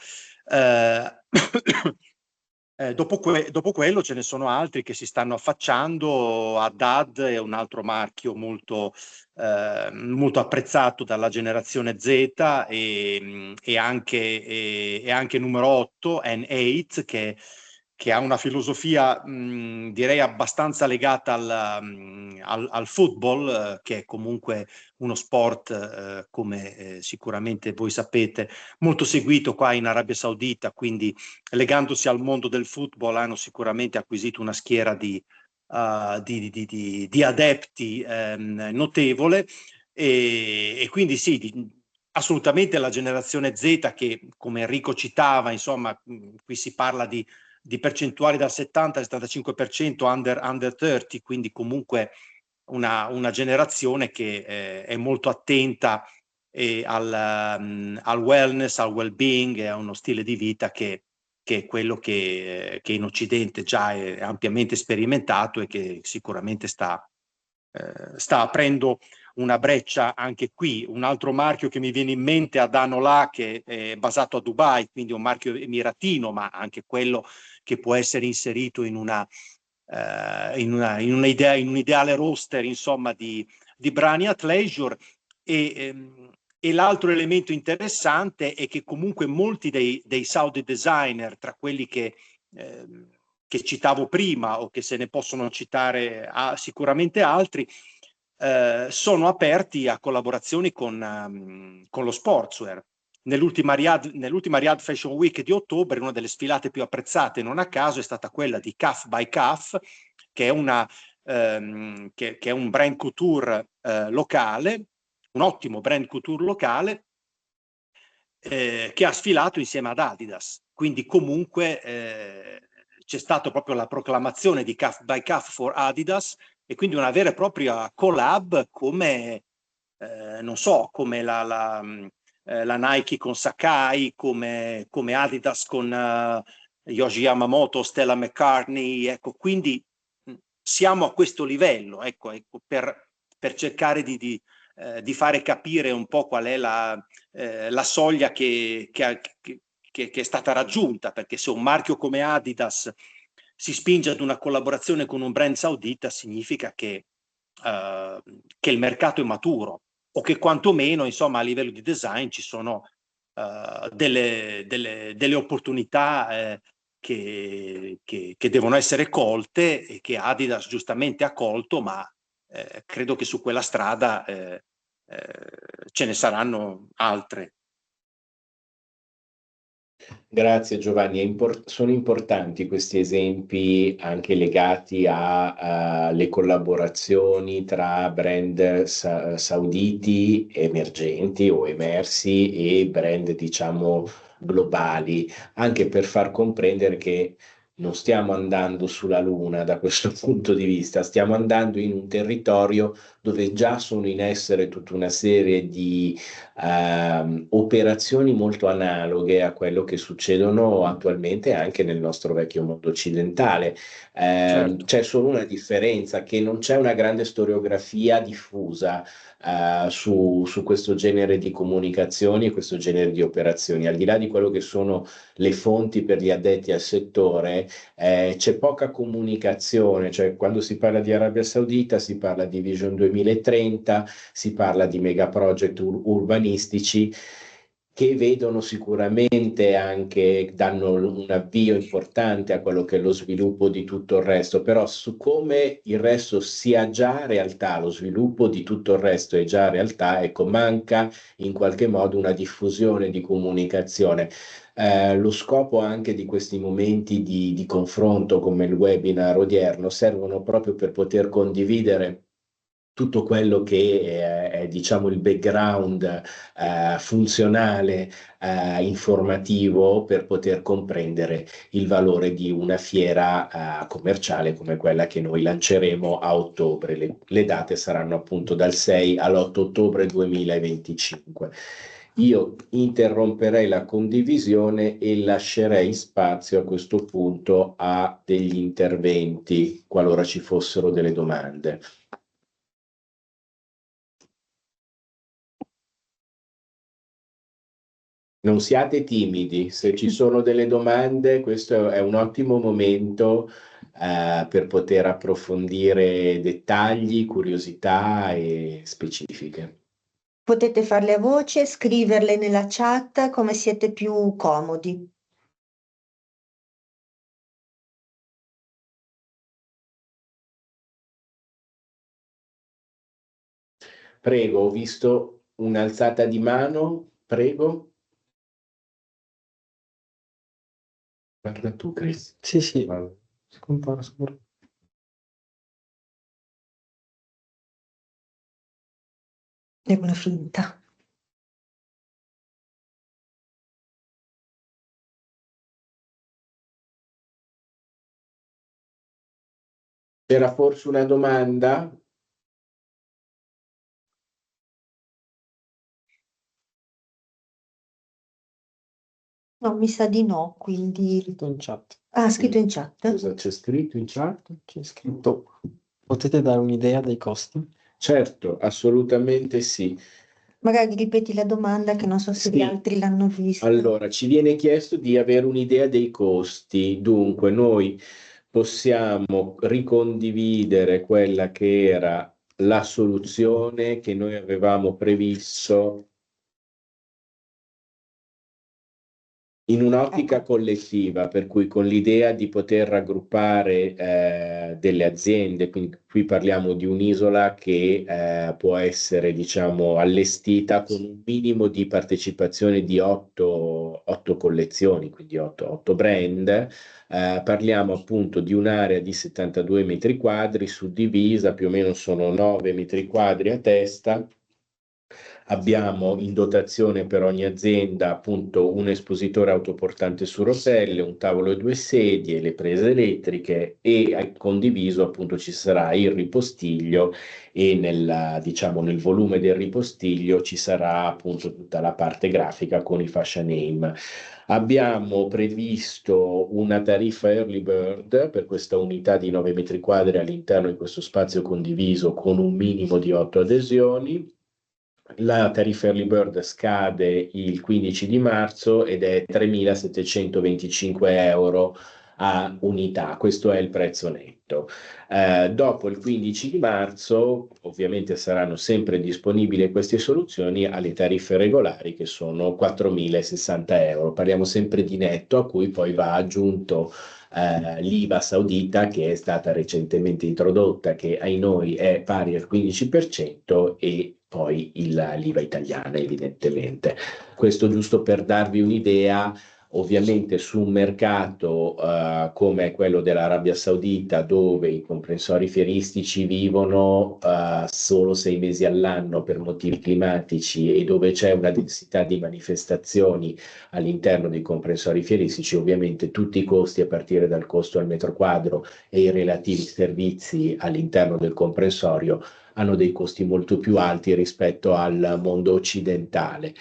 Speaker 4: Dopo quello ce ne sono altri che si stanno affacciando. Haddad è un altro marchio molto apprezzato dalla generazione Z, e anche numero 8, N8, che ha una filosofia direi abbastanza legata al football, che è comunque uno sport, come sicuramente voi sapete, molto seguito qua in Arabia Saudita, quindi legandosi al mondo del football hanno sicuramente acquisito una schiera di adepti notevole, e quindi sì, assolutamente la generazione Z, che come Enrico citava, insomma, qui si parla di percentuali dal 70 al 75% under 30, quindi comunque una generazione che è molto attenta al wellness, al well-being e a uno stile di vita che è quello che in Occidente già è ampiamente sperimentato, e che sicuramente sta aprendo una breccia anche qui. Un altro marchio che mi viene in mente è Adanola, che è basato a Dubai, quindi un marchio emiratino, ma anche quello che può essere inserito in un ideale roster, insomma, di brani athleisure. E l'altro elemento interessante è che comunque molti dei Saudi designer, tra quelli che citavo prima, o che se ne possono citare sicuramente altri, sono aperti a collaborazioni con lo sportswear. Nell'ultima Riyadh Fashion Week di ottobre, una delle sfilate più apprezzate, non a caso, è stata quella di Kaf by Kaf, che è che è un brand couture locale, un ottimo brand couture locale, che ha sfilato insieme ad Adidas. Quindi comunque c'è stata proprio la proclamazione di Kaf by Kaf for Adidas, e quindi una vera e propria collab, come non so, come la Nike con Sakai, come Adidas con Yohji Yamamoto, Stella McCartney, ecco, quindi siamo a questo livello, ecco, per cercare di fare capire un po' qual è la soglia che è stata raggiunta, perché se un marchio come Adidas si spinge ad una collaborazione con un brand saudita significa che il mercato è maturo, o che quantomeno, insomma, a livello di design ci sono delle opportunità che devono essere colte e che Adidas giustamente ha colto, ma credo che su quella strada ce ne saranno altre.
Speaker 1: Grazie Giovanni, sono importanti questi esempi anche legati alle collaborazioni tra brand sauditi emergenti o emersi e brand diciamo globali, anche per far comprendere che non stiamo andando sulla Luna da questo punto di vista, stiamo andando in un territorio dove già sono in essere tutta una serie di operazioni molto analoghe a quello che succedono attualmente anche nel nostro vecchio mondo occidentale.
Speaker 4: Certo.
Speaker 1: C'è solo una differenza, che non c'è una grande storiografia diffusa su questo genere di comunicazioni e questo genere di operazioni. Al di là di quello che sono le fonti per gli addetti al settore, c'è poca comunicazione, cioè quando si parla di Arabia Saudita si parla di Vision 2030, si parla di megaproject urbanistici che vedono sicuramente anche, danno un avvio importante a quello che è lo sviluppo di tutto il resto, però su come il resto sia già realtà, lo sviluppo di tutto il resto è già realtà, ecco, manca in qualche modo una diffusione di comunicazione. Lo scopo anche di questi momenti di confronto come il webinar odierno servono proprio per poter condividere tutto quello che è diciamo il background funzionale, informativo per poter comprendere il valore di una fiera commerciale come quella che noi lanceremo a ottobre. Le date saranno appunto dal 6 all'8 ottobre 2025. Io interromperei la condivisione e lascerei spazio a questo punto a degli interventi, qualora ci fossero delle domande. Non siate timidi, se ci sono delle domande, questo è un ottimo momento per poter approfondire dettagli, curiosità e specifiche.
Speaker 2: Potete farle a voce, scriverle nella chat come siete più comodi.
Speaker 1: Prego, ho visto un'alzata di mano, prego. Parla tu, Chris.
Speaker 5: Sì, sì, scompare sopra.
Speaker 2: È una finta.
Speaker 1: C'era forse una domanda?
Speaker 2: No, mi sa di no, quindi...
Speaker 5: Scritto in chat.
Speaker 2: Ah, scritto in chat.
Speaker 1: Cosa c'è scritto in chat?
Speaker 5: C'è scritto. Potete dare un'idea dei costi?
Speaker 1: Certo, assolutamente sì.
Speaker 2: Magari ripeti la domanda che non so se gli
Speaker 1: Sì.
Speaker 2: altri l'hanno vista.
Speaker 1: Allora, ci viene chiesto di avere un'idea dei costi. Dunque, noi possiamo ricondividere quella che era la soluzione che noi avevamo previsto in un'ottica collettiva, per cui con l'idea di poter raggruppare delle aziende, quindi qui parliamo di un'isola che può essere, diciamo, allestita con un minimo di partecipazione di 8 collezioni, quindi 8 brand. Parliamo appunto di un'area di 72 metri quadri suddivisa, più o meno sono 9 metri quadri a testa. Abbiamo in dotazione per ogni azienda appunto un espositore autoportante su rotelle, un tavolo e 2 sedie, le prese elettriche e condiviso appunto ci sarà il ripostiglio e nel volume del ripostiglio ci sarà appunto tutta la parte grafica con i fascia name. Abbiamo previsto una tariffa early bird per questa unità di 9 metri quadri all'interno di questo spazio condiviso con un minimo di 8 adesioni. La tariffa early bird scade il 15 di marzo ed è 3.725 euro a unità, questo è il prezzo netto. Dopo il 15 di marzo ovviamente saranno sempre disponibili queste soluzioni alle tariffe regolari che sono 4.060 euro. Parliamo sempre di netto, a cui poi va aggiunto l'IVA saudita che è stata recentemente introdotta, che ai noi è pari al 15%, e poi l'IVA italiana evidentemente. Questo giusto per darvi un'idea. Ovviamente su un mercato come quello dell'Arabia Saudita, dove i comprensori fieristici vivono solo 6 mesi all'anno per motivi climatici e dove c'è una densità di manifestazioni all'interno dei comprensori fieristici, ovviamente tutti i costi a partire dal costo al metro quadro e i relativi servizi all'interno del comprensorio hanno dei costi molto più alti rispetto al mondo occidentale.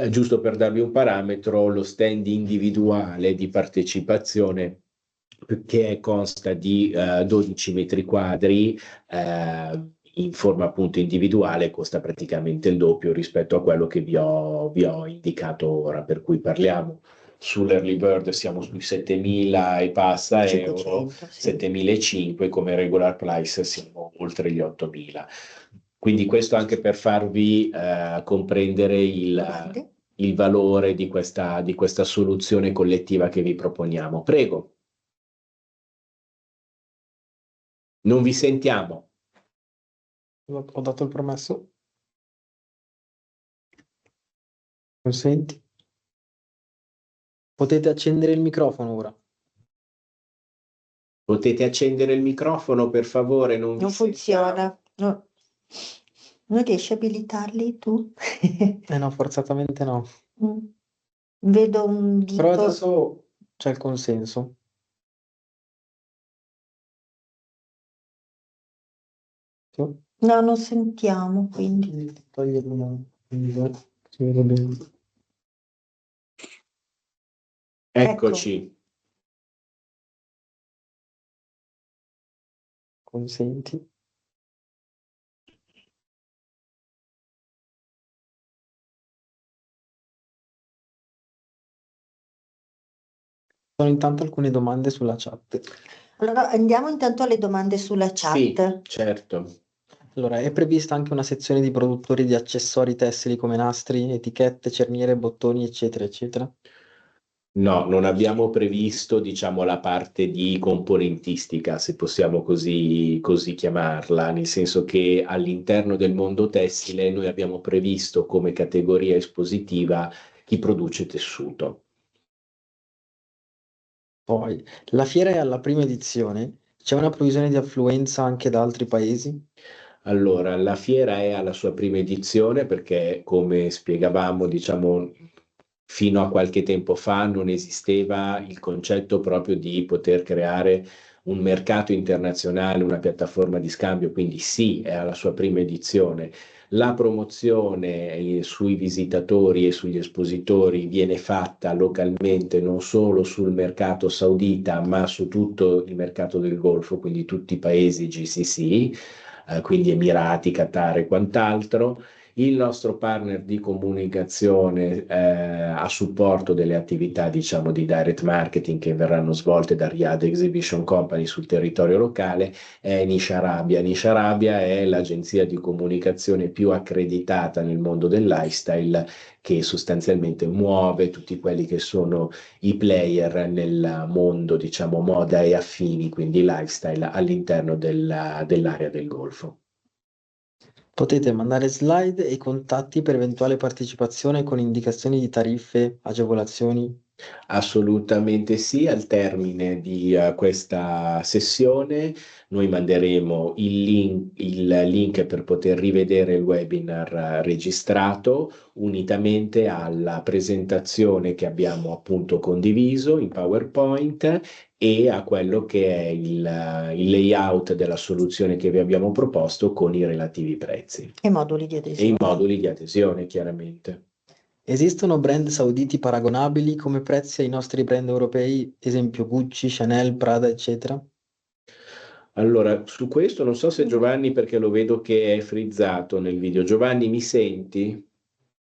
Speaker 1: Giusto per darvi un parametro, lo stand individuale di partecipazione, che consta di 12 metri quadri, in forma appunto individuale, costa praticamente il doppio rispetto a quello che vi ho indicato ora, per cui parliamo sull'early bird siamo sui 7.000 e passa euro,
Speaker 2: 500, sì.
Speaker 1: 7.500, come regular price siamo oltre gli 8.000. Quindi questo anche per farvi comprendere
Speaker 2: Domande?
Speaker 1: il valore di questa soluzione collettiva che vi proponiamo. Prego. Non vi sentiamo.
Speaker 5: Ho dato il permesso. Consenti? Potete accendere il microfono ora.
Speaker 1: Potete accendere il microfono, per favore? Non
Speaker 2: Non funziona. No. Non riesci a abilitarli tu?
Speaker 5: No, forzatamente no.
Speaker 2: Mm. Vedo un
Speaker 5: Però
Speaker 2: dito.
Speaker 5: adesso c'è il consenso. Sì.
Speaker 2: No, non sentiamo, quindi.
Speaker 5: Toglierlo, no. Quindi, si vede bene.
Speaker 1: Eccoci.
Speaker 5: Consenti. Sono intanto alcune domande sulla chat.
Speaker 2: Allora andiamo intanto alle domande sulla
Speaker 1: Sì,
Speaker 2: chat.
Speaker 1: certo.
Speaker 5: Allora, è prevista anche una sezione di produttori di accessori tessili come nastri, etichette, cerniere, bottoni, eccetera, eccetera?
Speaker 1: No, non abbiamo previsto, diciamo, la parte di componentistica, se possiamo così chiamarla, nel senso che all'interno del mondo tessile noi abbiamo previsto come categoria espositiva chi produce tessuto.
Speaker 5: Poi, la fiera è alla prima edizione, c'è una previsione di affluenza anche da altri paesi?
Speaker 1: Allora, la fiera è alla sua prima edizione perché, come spiegavamo, diciamo, fino a qualche tempo fa non esisteva il concetto proprio di poter creare un mercato internazionale, una piattaforma di scambio, quindi sì, è alla sua prima edizione. La promozione sui visitatori e sugli espositori viene fatta localmente non solo sul mercato saudita, ma su tutto il mercato del Golfo, quindi tutti i paesi GCC, quindi Emirati, Qatar e quant'altro. Il nostro partner di comunicazione a supporto delle attività, diciamo, di direct marketing che verranno svolte da Riyadh Exhibition Company sul territorio locale è Niche Arabia. Niche Arabia è l'agenzia di comunicazione più accreditata nel mondo del lifestyle, che sostanzialmente muove tutti quelli che sono i player nel mondo, diciamo, moda e affini, quindi lifestyle, all'interno dell'area del Golfo.
Speaker 5: Potete mandare slide e i contatti per eventuale partecipazione con indicazioni di tariffe, agevolazioni?
Speaker 1: Assolutamente sì, al termine di questa sessione noi manderemo il link per poter rivedere il webinar registrato, unitamente alla presentazione che abbiamo appunto condiviso in PowerPoint e a quello che è il layout della soluzione che vi abbiamo proposto con i relativi prezzi
Speaker 2: E moduli di
Speaker 1: e i
Speaker 2: adesione.
Speaker 1: moduli di adesione, chiaramente.
Speaker 5: Esistono brand sauditi paragonabili come prezzi ai nostri brand europei, esempio Gucci, Chanel, Prada, eccetera?
Speaker 1: Allora, su questo non so se Giovanni, perché lo vedo che è frizzato nel video. Giovanni, mi senti?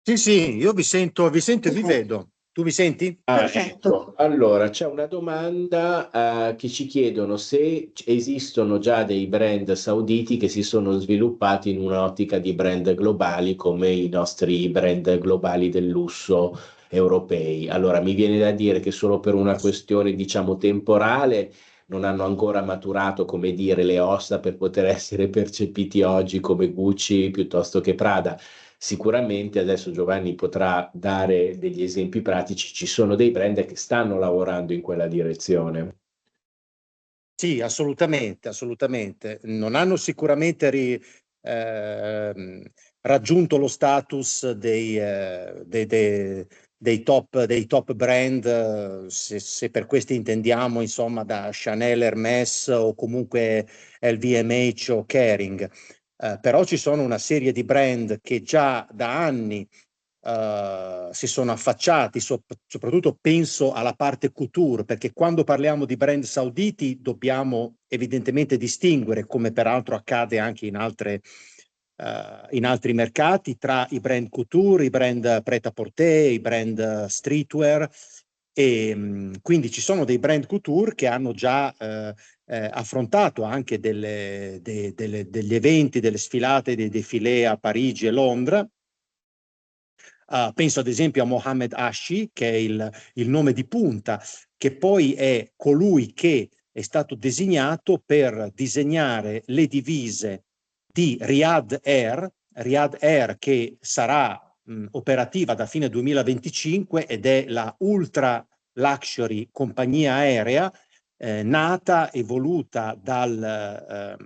Speaker 4: Sì, sì, io vi sento e vi vedo. Tu mi senti?
Speaker 2: Perfetto.
Speaker 1: Ecco. Allora, c'è una domanda che ci chiedono se esistono già dei brand sauditi che si sono sviluppati in un'ottica di brand globali come i nostri brand globali del lusso europei. Allora, mi viene da dire che solo per una questione, diciamo, temporale non hanno ancora maturato, come dire, le ossa per poter essere percepiti oggi come Gucci piuttosto che Prada. Sicuramente adesso Giovanni potrà dare degli esempi pratici, ci sono dei brand che stanno lavorando in quella direzione.
Speaker 4: Sì, assolutamente, assolutamente. Non hanno sicuramente raggiunto lo status dei top brand, se per questi intendiamo, insomma, da Chanel, Hermès o comunque LVMH o Kering. Però ci sono una serie di brand che già da anni si sono affacciati, soprattutto penso alla parte couture, perché quando parliamo di brand sauditi dobbiamo evidentemente distinguere, come peraltro accade anche in altri mercati, tra i brand couture, i brand prêt-à-porter, i brand streetwear. E quindi ci sono dei brand couture che hanno già affrontato anche degli eventi, delle sfilate, dei défilé a Parigi e Londra. Penso ad esempio a Mohamed Ashi, che è il nome di punta, che poi è colui che è stato designato per disegnare le divise di Riyadh Air che sarà operativa da fine 2025 ed è la ultra luxury compagnia aerea nata e voluta da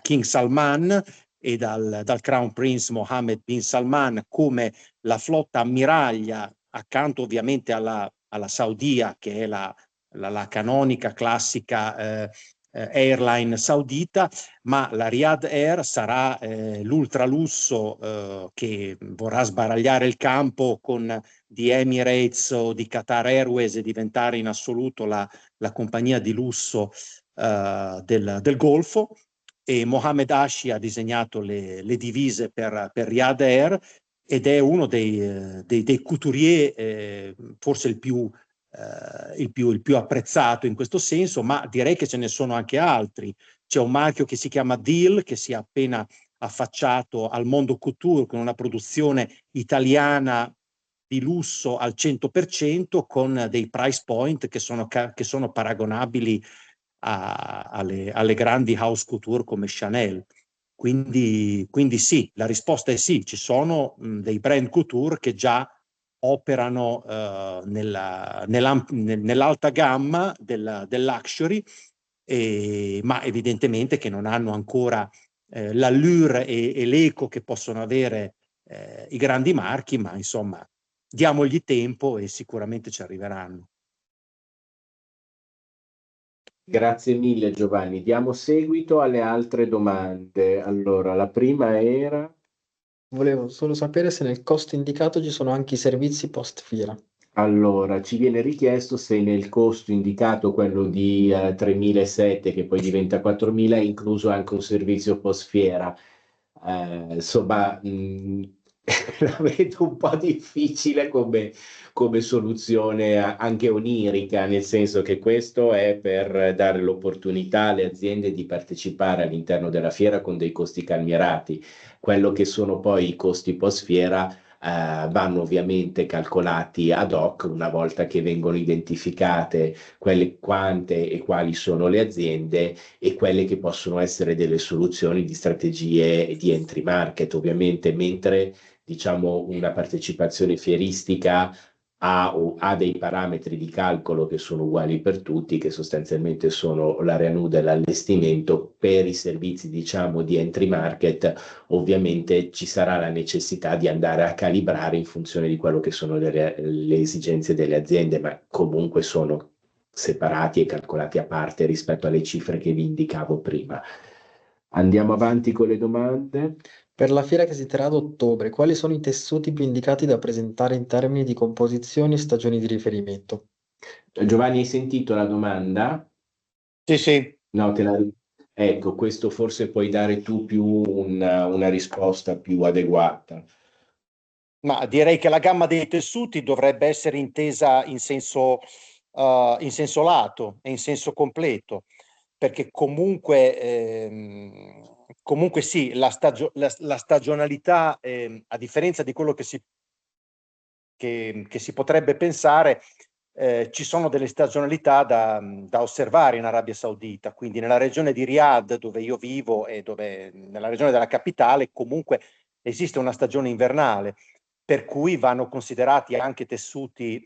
Speaker 4: King Salman e dal Crown Prince Mohammed bin Salman come la flotta ammiraglia, accanto ovviamente alla Saudia, che è la canonica classica airline saudita, ma la Riyadh Air sarà l'ultralusso che vorrà sbaragliare il campo con di Emirates o di Qatar Airways e diventare in assoluto la compagnia di lusso del Golfo. E Mohamed Ashi ha disegnato le divise per Riyadh Air ed è uno dei couturier, forse il più apprezzato in questo senso, ma direi che ce ne sono anche altri. C'è un marchio che si chiama Deal, che si è appena affacciato al mondo couture con una produzione italiana di lusso al 100% con dei price point che sono paragonabili alle grandi house couture come Chanel. Quindi sì, la risposta è sì, ci sono dei brand couture che già operano nell'alta gamma del luxury, ma evidentemente che non hanno ancora l'allure e l'eco che possono avere i grandi marchi, ma insomma diamogli tempo e sicuramente ci arriveranno.
Speaker 1: Grazie mille Giovanni. Diamo seguito alle altre domande. Allora, la prima era...
Speaker 5: Volevo solo sapere se nel costo indicato ci sono anche i servizi post fiera.
Speaker 1: Allora, ci viene richiesto se nel costo indicato, quello di 3.700 che poi diventa 4.000, è incluso anche un servizio post fiera. Insomma, la vedo un po' difficile come soluzione anche onirica, nel senso che questo è per dare l'opportunità alle aziende di partecipare all'interno della fiera con dei costi calmierati. Quello che sono poi i costi post fiera vanno ovviamente calcolati ad hoc una volta che vengono identificate quante e quali sono le aziende e quelle che possono essere delle soluzioni di strategie di entry market. Ovviamente, mentre diciamo una partecipazione fieristica ha dei parametri di calcolo che sono uguali per tutti, che sostanzialmente sono l'area nuda e l'allestimento. Per i servizi, diciamo, di entry market, ovviamente ci sarà la necessità di andare a calibrare in funzione di quello che sono le esigenze delle aziende, ma comunque sono separati e calcolati a parte rispetto alle cifre che vi indicavo prima. Andiamo avanti con le domande.
Speaker 5: Per la fiera che si terrà ad ottobre, quali sono i tessuti più indicati da presentare in termini di composizioni e stagioni di riferimento?
Speaker 1: Giovanni, hai sentito la domanda?
Speaker 4: Sì, sì.
Speaker 1: No, ecco, questo forse puoi dare tu più una risposta più adeguata.
Speaker 4: Ma direi che la gamma dei tessuti dovrebbe essere intesa in senso lato e in senso completo, perché comunque sì, la stagionalità, a differenza di quello che si potrebbe pensare, ci sono delle stagionalità da osservare in Arabia Saudita, quindi nella regione di Riyadh, dove io vivo, e nella regione della capitale, comunque esiste una stagione invernale, per cui vanno considerati anche tessuti,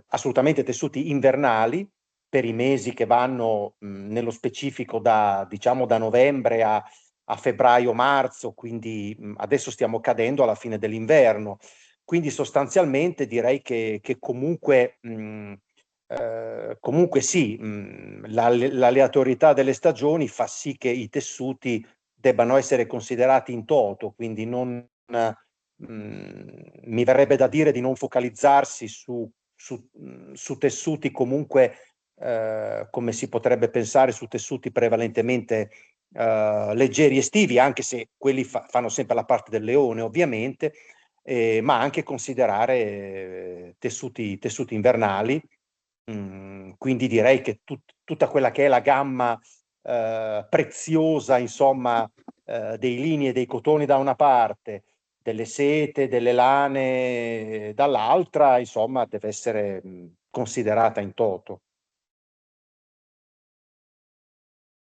Speaker 4: assolutamente tessuti invernali, per i mesi che vanno nello specifico diciamo, da novembre a febbraio-marzo, quindi adesso stiamo cadendo alla fine dell'inverno. Quindi sostanzialmente direi che comunque sì, l'aleatorietà delle stagioni fa sì che i tessuti debbano essere considerati in toto, quindi mi verrebbe da dire di non focalizzarsi su tessuti comunque, come si potrebbe pensare, su tessuti prevalentemente leggeri estivi, anche se quelli fanno sempre la parte del leone, ovviamente, ma anche considerare tessuti invernali. Quindi direi che tutta quella che è la gamma preziosa, insomma, dei lini e dei cotoni da una parte, delle sete, delle lane dall'altra, insomma, deve essere considerata in toto.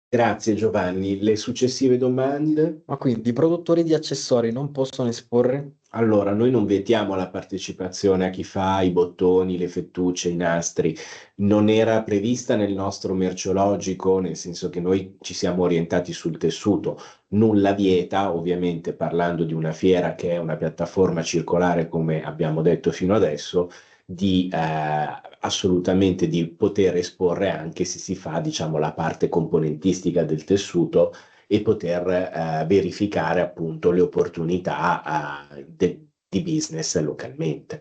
Speaker 1: Grazie Giovanni. Le successive domande?
Speaker 5: Ma quindi i produttori di accessori non possono esporre?
Speaker 1: Allora, noi non vietiamo la partecipazione a chi fa i bottoni, le fettucce, i nastri. Non era prevista nel nostro merceologico, nel senso che noi ci siamo orientati sul tessuto. Nulla vieta, ovviamente parlando di una fiera che è una piattaforma circolare, come abbiamo detto fino adesso, di assolutamente di poter esporre anche se si fa, diciamo, la parte componentistica del tessuto e poter verificare appunto le opportunità di business localmente.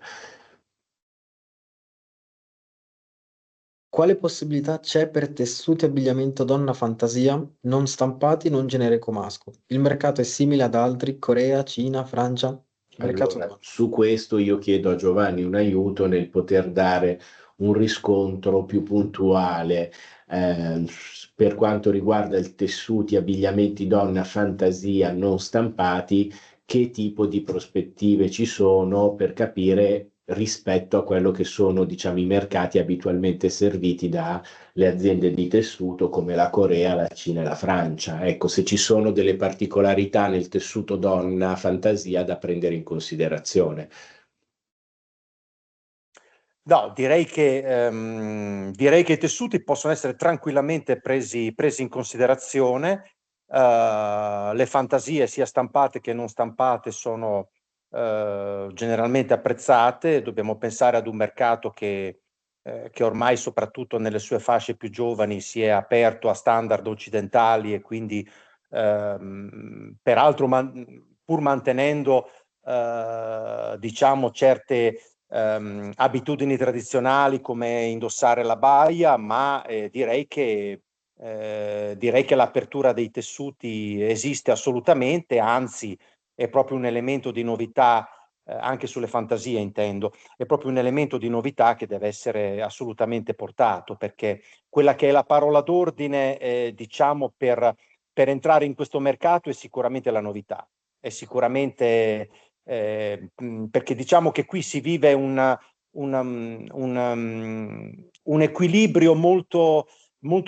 Speaker 5: Quale possibilità c'è per tessuti e abbigliamento donna fantasia non stampati, non genere comasco? Il mercato è simile ad altri, Corea, Cina, Francia? Mercato
Speaker 1: Allora,
Speaker 5: donna.
Speaker 1: su questo io chiedo a Giovanni un aiuto nel poter dare un riscontro più puntuale per quanto riguarda il tessuti, abbigliamenti donna, fantasia non stampati, che tipo di prospettive ci sono per capire rispetto a quello che sono, diciamo, i mercati abitualmente serviti dalle aziende di tessuto come la Corea, la Cina e la Francia. Ecco, se ci sono delle particolarità nel tessuto donna fantasia da prendere in considerazione.
Speaker 4: No, direi che i tessuti possono essere tranquillamente presi in considerazione. Le fantasie, sia stampate che non stampate, sono generalmente apprezzate. Dobbiamo pensare ad un mercato che ormai, soprattutto nelle sue fasce più giovani, si è aperto a standard occidentali e quindi, peraltro, pur mantenendo diciamo certe abitudini tradizionali come indossare la baia, ma direi che l'apertura dei tessuti esiste assolutamente, anzi è proprio un elemento di novità, anche sulle fantasie intendo, è proprio un elemento di novità che deve essere assolutamente portato, perché quella che è la parola d'ordine, diciamo, per entrare in questo mercato è sicuramente la novità, è sicuramente perché diciamo che qui si vive un equilibrio molto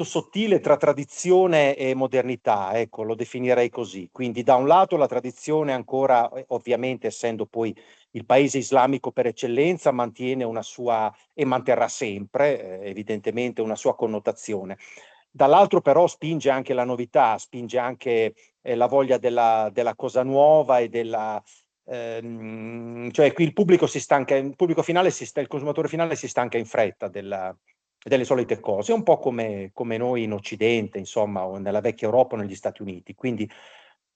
Speaker 4: sottile tra tradizione e modernità, ecco, lo definirei così. Quindi da un lato la tradizione ancora, ovviamente essendo poi il paese islamico per eccellenza, mantiene una sua, e manterrà sempre, evidentemente, una sua connotazione. Dall'altro però spinge anche la novità, spinge anche la voglia della cosa nuova e cioè qui il pubblico si stanca, il pubblico finale il consumatore finale si stanca in fretta delle solite cose, un po' come noi in Occidente, insomma, o nella vecchia Europa o negli Stati Uniti. Quindi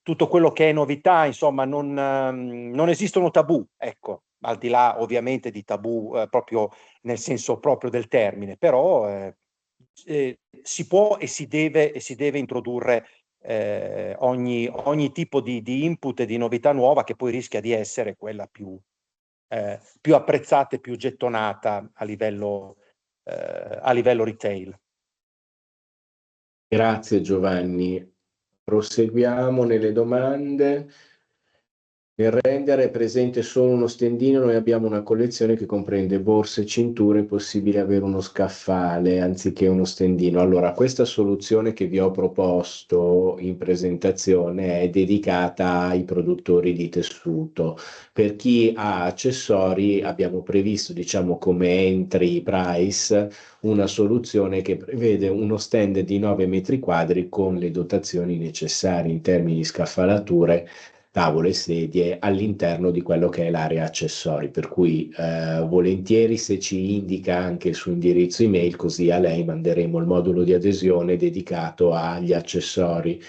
Speaker 4: tutto quello che è novità, insomma, non esistono tabù, ecco, al di là ovviamente di tabù proprio nel senso proprio del termine, però si può e si deve introdurre ogni tipo di input e di novità nuova, che poi rischia di essere quella più apprezzata e più gettonata a livello retail.
Speaker 1: Grazie Giovanni. Proseguiamo nelle domande. Nel render è presente solo uno stendino, noi abbiamo una collezione che comprende borse, cinture, è possibile avere uno scaffale anziché uno stendino. Allora, questa soluzione che vi ho proposto in presentazione è dedicata ai produttori di tessuto. Per chi ha accessori abbiamo previsto, diciamo, come entry price, una soluzione che prevede uno stand di 9 metri quadri con le dotazioni necessarie in termini di scaffalature, tavole e sedie all'interno di quello che è l'area accessori, per cui volentieri se ci indica anche il suo indirizzo email, così a lei manderemo il modulo di adesione dedicato agli accessori.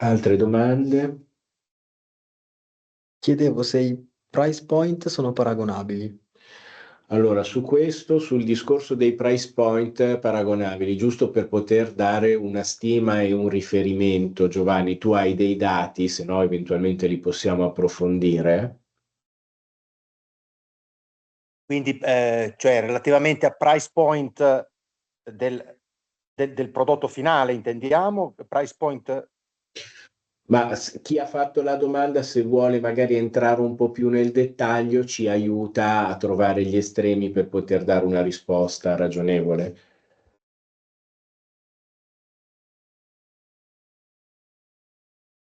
Speaker 1: Altre domande?
Speaker 5: Chiedevo se i price point sono paragonabili.
Speaker 1: Allora, su questo, sul discorso dei price point paragonabili, giusto per poter dare una stima e un riferimento, Giovanni, tu hai dei dati, se no eventualmente li possiamo approfondire.
Speaker 4: Quindi, cioè, relativamente a price point del prodotto finale, intendiamo, price point.
Speaker 1: Ma chi ha fatto la domanda, se vuole magari entrare un po' più nel dettaglio, ci aiuta a trovare gli estremi per poter dare una risposta ragionevole.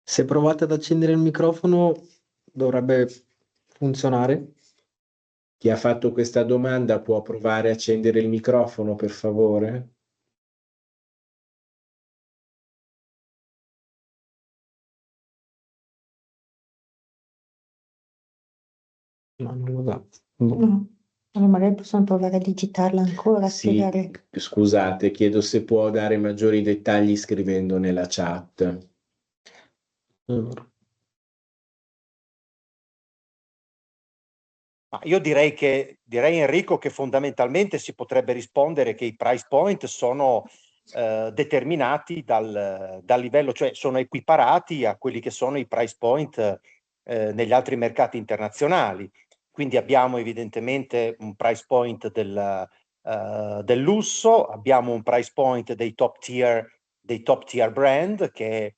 Speaker 5: Se provate ad accendere il microfono dovrebbe funzionare.
Speaker 1: Chi ha fatto questa domanda può provare a accendere il microfono, per favore?
Speaker 5: No, non lo dà.
Speaker 2: No. Allora magari possiamo provare a digitarla ancora, a
Speaker 1: Sì,
Speaker 2: spiegare.
Speaker 1: scusate, chiedo se può dare maggiori dettagli scrivendo nella chat.
Speaker 5: Allora,
Speaker 4: Ma io direi Enrico che fondamentalmente si potrebbe rispondere che i price point sono determinati dal livello, cioè sono equiparati a quelli che sono i price point negli altri mercati internazionali. Quindi abbiamo evidentemente un price point del lusso, abbiamo un price point dei top tier brand che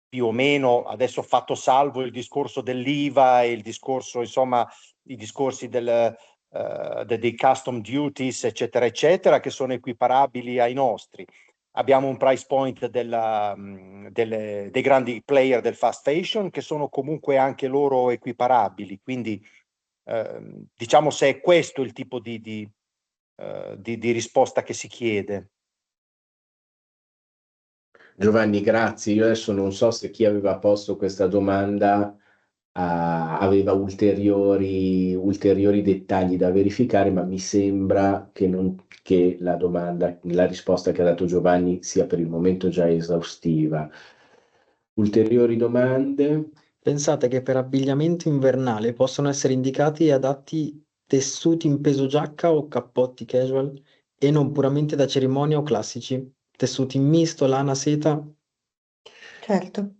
Speaker 4: più o meno, adesso fatto salvo il discorso dell'IVA e il discorso, insomma, i discorsi dei custom duties, eccetera, eccetera, che sono equiparabili ai nostri. Abbiamo un price point dei grandi player del fast fashion che sono comunque anche loro equiparabili. Quindi, diciamo, se è questo il tipo di risposta che si chiede.
Speaker 1: Giovanni, grazie. Io adesso non so se chi aveva posto questa domanda aveva ulteriori dettagli da verificare, ma mi sembra che la risposta che ha dato Giovanni sia per il momento già esaustiva. Ulteriori domande?
Speaker 5: pensate che per abbigliamento invernale possono essere indicati e adatti tessuti in peso giacca o cappotti casual e non puramente da cerimonia o classici? Tessuti in misto, lana, seta?
Speaker 2: Certo.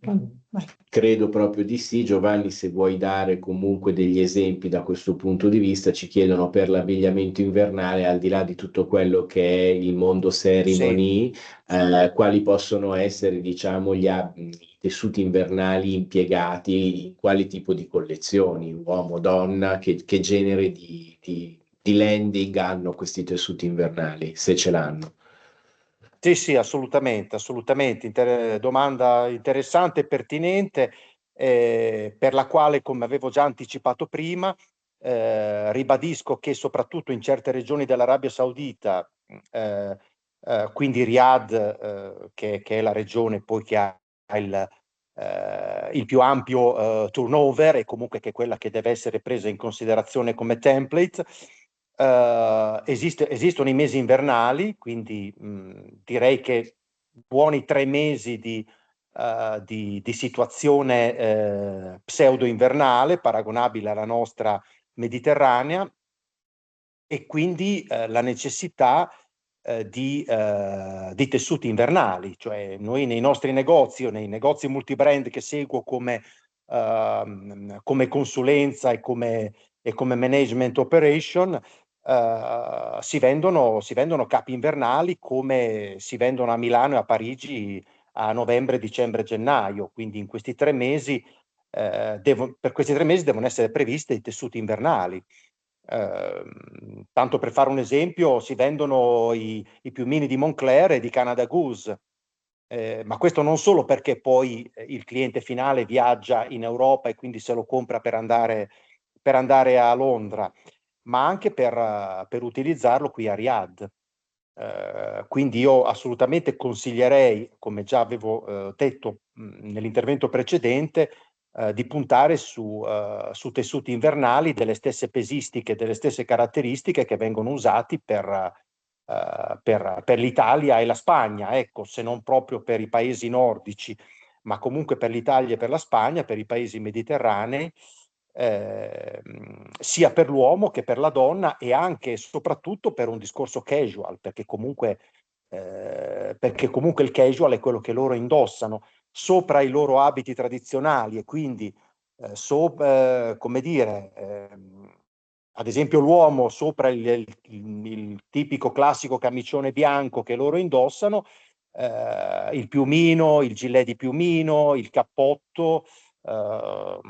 Speaker 2: Vai.
Speaker 1: Credo proprio di sì. Giovanni, se vuoi dare comunque degli esempi da questo punto di vista, ci chiedono per l'abbigliamento invernale, al di là di tutto quello che è il mondo ceremony, quali possono essere, diciamo, i tessuti invernali impiegati in quali tipo di collezioni, uomo, donna, che genere di landing hanno questi tessuti invernali, se ce l'hanno.
Speaker 4: Sì, sì, assolutamente, assolutamente. Domanda interessante e pertinente, per la quale, come avevo già anticipato prima, ribadisco che soprattutto in certe regioni dell'Arabia Saudita, quindi Riyadh, che è la regione poi che ha il più ampio turnover e comunque che è quella che deve essere presa in considerazione come template. Esistono i mesi invernali, quindi direi che buoni 3 mesi di situazione pseudo-invernale, paragonabile alla nostra mediterranea, e quindi la necessità di tessuti invernali. Cioè noi nei nostri negozi, o nei negozi multibrand che seguo come consulenza e come management operation, si vendono capi invernali come si vendono a Milano e a Parigi a novembre, dicembre, gennaio. Quindi in questi 3 mesi, per questi 3 mesi devono essere previste i tessuti invernali. Tanto per fare un esempio, si vendono i piumini di Moncler e di Canada Goose, ma questo non solo perché poi il cliente finale viaggia in Europa e quindi se lo compra per andare a Londra, ma anche per utilizzarlo qui a Riyadh. Quindi io assolutamente consiglierei, come già avevo detto nell'intervento precedente, di puntare su tessuti invernali delle stesse pesistiche, delle stesse caratteristiche che vengono usati per l'Italia e la Spagna, ecco, se non proprio per i paesi nordici, ma comunque per l'Italia e per la Spagna, per i paesi mediterranei, sia per l'uomo che per la donna, e anche e soprattutto per un discorso casual, perché comunque il casual è quello che loro indossano sopra i loro abiti tradizionali, e quindi come dire, ad esempio l'uomo sopra il tipico classico camicione bianco che loro indossano, il piumino, il gilet di piumino, il cappotto. Ho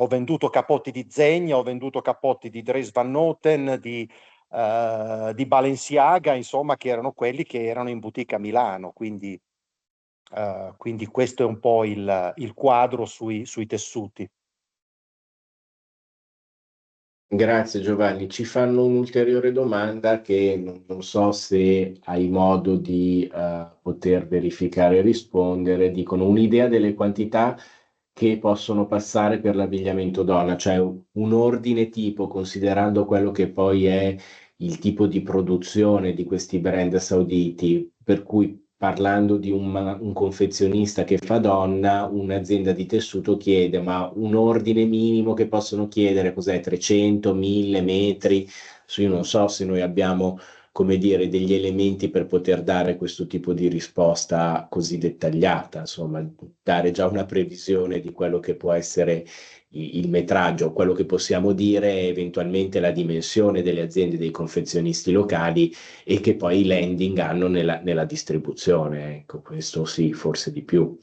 Speaker 4: venduto cappotti di Zegna, ho venduto cappotti di Dries Van Noten, di Balenciaga, insomma, che erano quelli che erano in boutique a Milano. Quindi questo è un po' il quadro sui tessuti.
Speaker 1: Grazie Giovanni. Ci fanno un'ulteriore domanda che non so se hai modo di poter verificare e rispondere. Dicono un'idea delle quantità che possono passare per l'abbigliamento donna, cioè un ordine tipo, considerando quello che poi è il tipo di produzione di questi brand sauditi, per cui parlando di un confezionista che fa donna, un'azienda di tessuto chiede, ma un ordine minimo che possono chiedere cos'è? 300, 1000 metri? Io non so se noi abbiamo, come dire, degli elementi per poter dare questo tipo di risposta così dettagliata, insomma, dare già una previsione di quello che può essere il metraggio. Quello che possiamo dire è eventualmente la dimensione delle aziende, dei confezionisti locali, e che poi i landing hanno nella distribuzione. Ecco, questo sì, forse di più.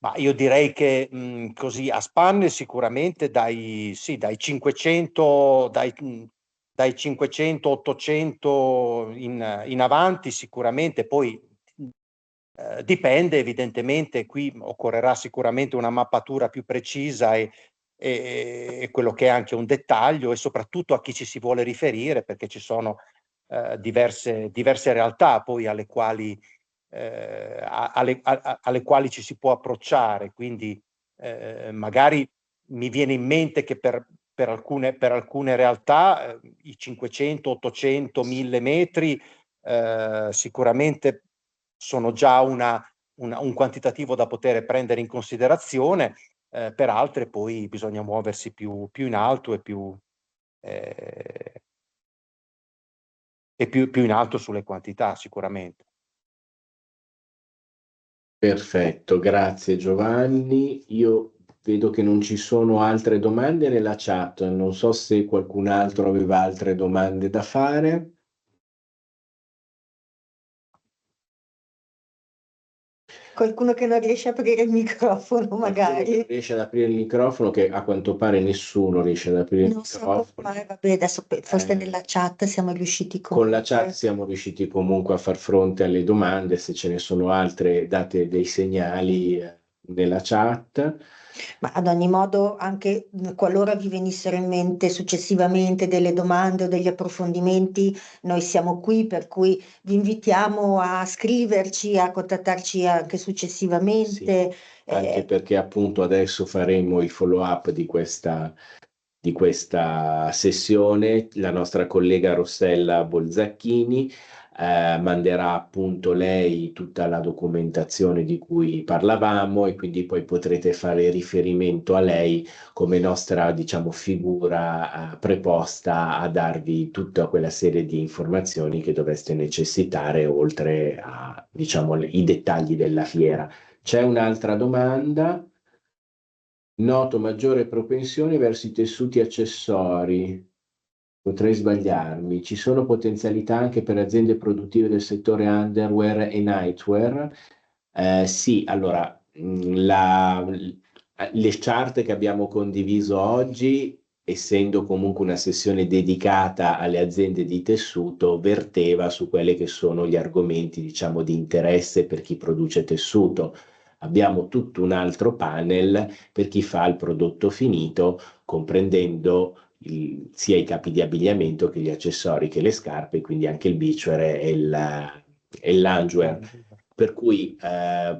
Speaker 4: Ma io direi che così a spanne sicuramente dai 500, dai 500, 800 in avanti sicuramente. Poi dipende, evidentemente, qui occorrerà sicuramente una mappatura più precisa e quello che è anche un dettaglio, e soprattutto a chi ci si vuole riferire, perché ci sono diverse realtà poi alle quali ci si può approcciare. Quindi magari mi viene in mente che per alcune realtà i 500, 800, 1000 metri sicuramente sono già un quantitativo da poter prendere in considerazione. Per altre poi bisogna muoversi più in alto e più in alto sulle quantità, sicuramente.
Speaker 1: Perfetto, grazie Giovanni. Io vedo che non ci sono altre domande nella chat, non so se qualcun altro aveva altre domande da fare.
Speaker 2: Qualcuno che non riesce a aprire il microfono,
Speaker 1: Qualcuno che
Speaker 2: magari.
Speaker 1: non riesce ad aprire il microfono, che a quanto pare nessuno riesce ad aprire il
Speaker 2: Non so
Speaker 1: microfono.
Speaker 2: come fare, vabbè, adesso forse nella chat siamo riusciti
Speaker 1: Con la
Speaker 2: comunque.
Speaker 1: chat siamo riusciti comunque a far fronte alle domande. Se ce ne sono altre, date dei segnali nella chat.
Speaker 2: Ma ad ogni modo, anche qualora vi venissero in mente successivamente delle domande o degli approfondimenti, noi siamo qui, per cui vi invitiamo a scriverci, a contattarci anche successivamente.
Speaker 1: Sì, anche perché appunto adesso faremo il follow up di questa sessione. La nostra collega Rossella Bolzacchini manderà appunto lei tutta la documentazione di cui parlavamo e quindi poi potrete fare riferimento a lei come nostra, diciamo, figura preposta a darvi tutta quella serie di informazioni che dovreste necessitare, oltre a, diciamo, i dettagli della fiera. C'è un'altra domanda. Noto maggiore propensione verso i tessuti accessori. Potrei sbagliarmi. Ci sono potenzialità anche per aziende produttive del settore underwear e nightwear? Sì, allora, le chart che abbiamo condiviso oggi, essendo comunque una sessione dedicata alle aziende di tessuto, verteva su quelli che sono gli argomenti, diciamo, di interesse per chi produce tessuto. Abbiamo tutto un altro panel per chi fa il prodotto finito, comprendendo sia i capi di abbigliamento che gli accessori che le scarpe, quindi anche il beachwear e il loungewear. Per cui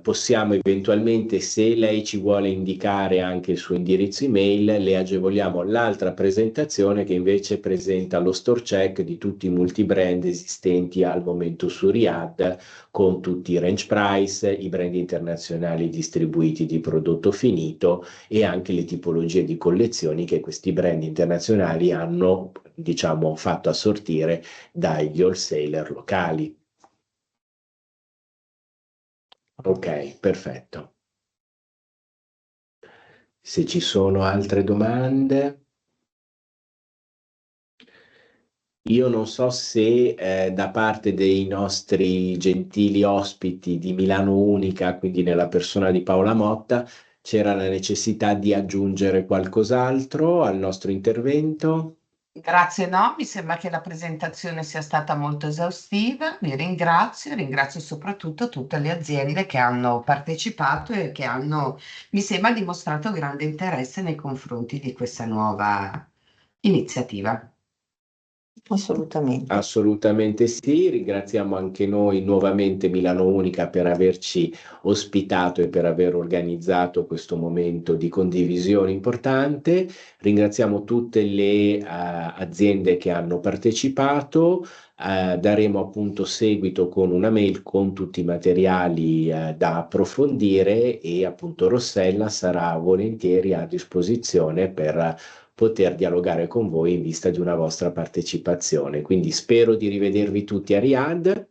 Speaker 1: possiamo eventualmente, se lei ci vuole indicare anche il suo indirizzo email, le agevoliamo l'altra presentazione che invece presenta lo store check di tutti i multibrand esistenti al momento su Riyadh, con tutti i range price, i brand internazionali distribuiti di prodotto finito e anche le tipologie di collezioni che questi brand internazionali hanno, diciamo, fatto assortire dagli wholesaler locali. Ok, perfetto. Se ci sono altre domande. Io non so se da parte dei nostri gentili ospiti di Milano Unica, quindi nella persona di Paola Motta, c'era la necessità di aggiungere qualcos'altro al nostro intervento.
Speaker 6: Grazie, no, mi sembra che la presentazione sia stata molto esaustiva, vi ringrazio soprattutto tutte le aziende che hanno partecipato e che hanno, mi sembra, dimostrato grande interesse nei confronti di questa nuova iniziativa.
Speaker 2: Assolutamente.
Speaker 1: Assolutamente sì, ringraziamo anche noi nuovamente Milano Unica per averci ospitato e per aver organizzato questo momento di condivisione importante. Ringraziamo tutte le aziende che hanno partecipato. Daremo appunto seguito con una mail con tutti i materiali da approfondire e appunto Rossella sarà volentieri a disposizione per poter dialogare con voi in vista di una vostra partecipazione. Quindi spero di rivedervi tutti a Riyadh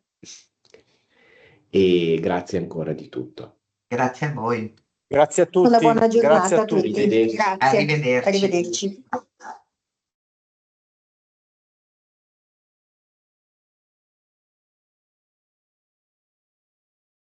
Speaker 1: e grazie ancora di tutto.
Speaker 6: Grazie a voi.
Speaker 4: Grazie a tutti.
Speaker 2: Una buona giornata
Speaker 4: Grazie a
Speaker 2: a
Speaker 4: tutti.
Speaker 2: tutti.
Speaker 1: Arrivederci.
Speaker 2: Grazie.
Speaker 6: Arrivederci.
Speaker 2: Arrivederci.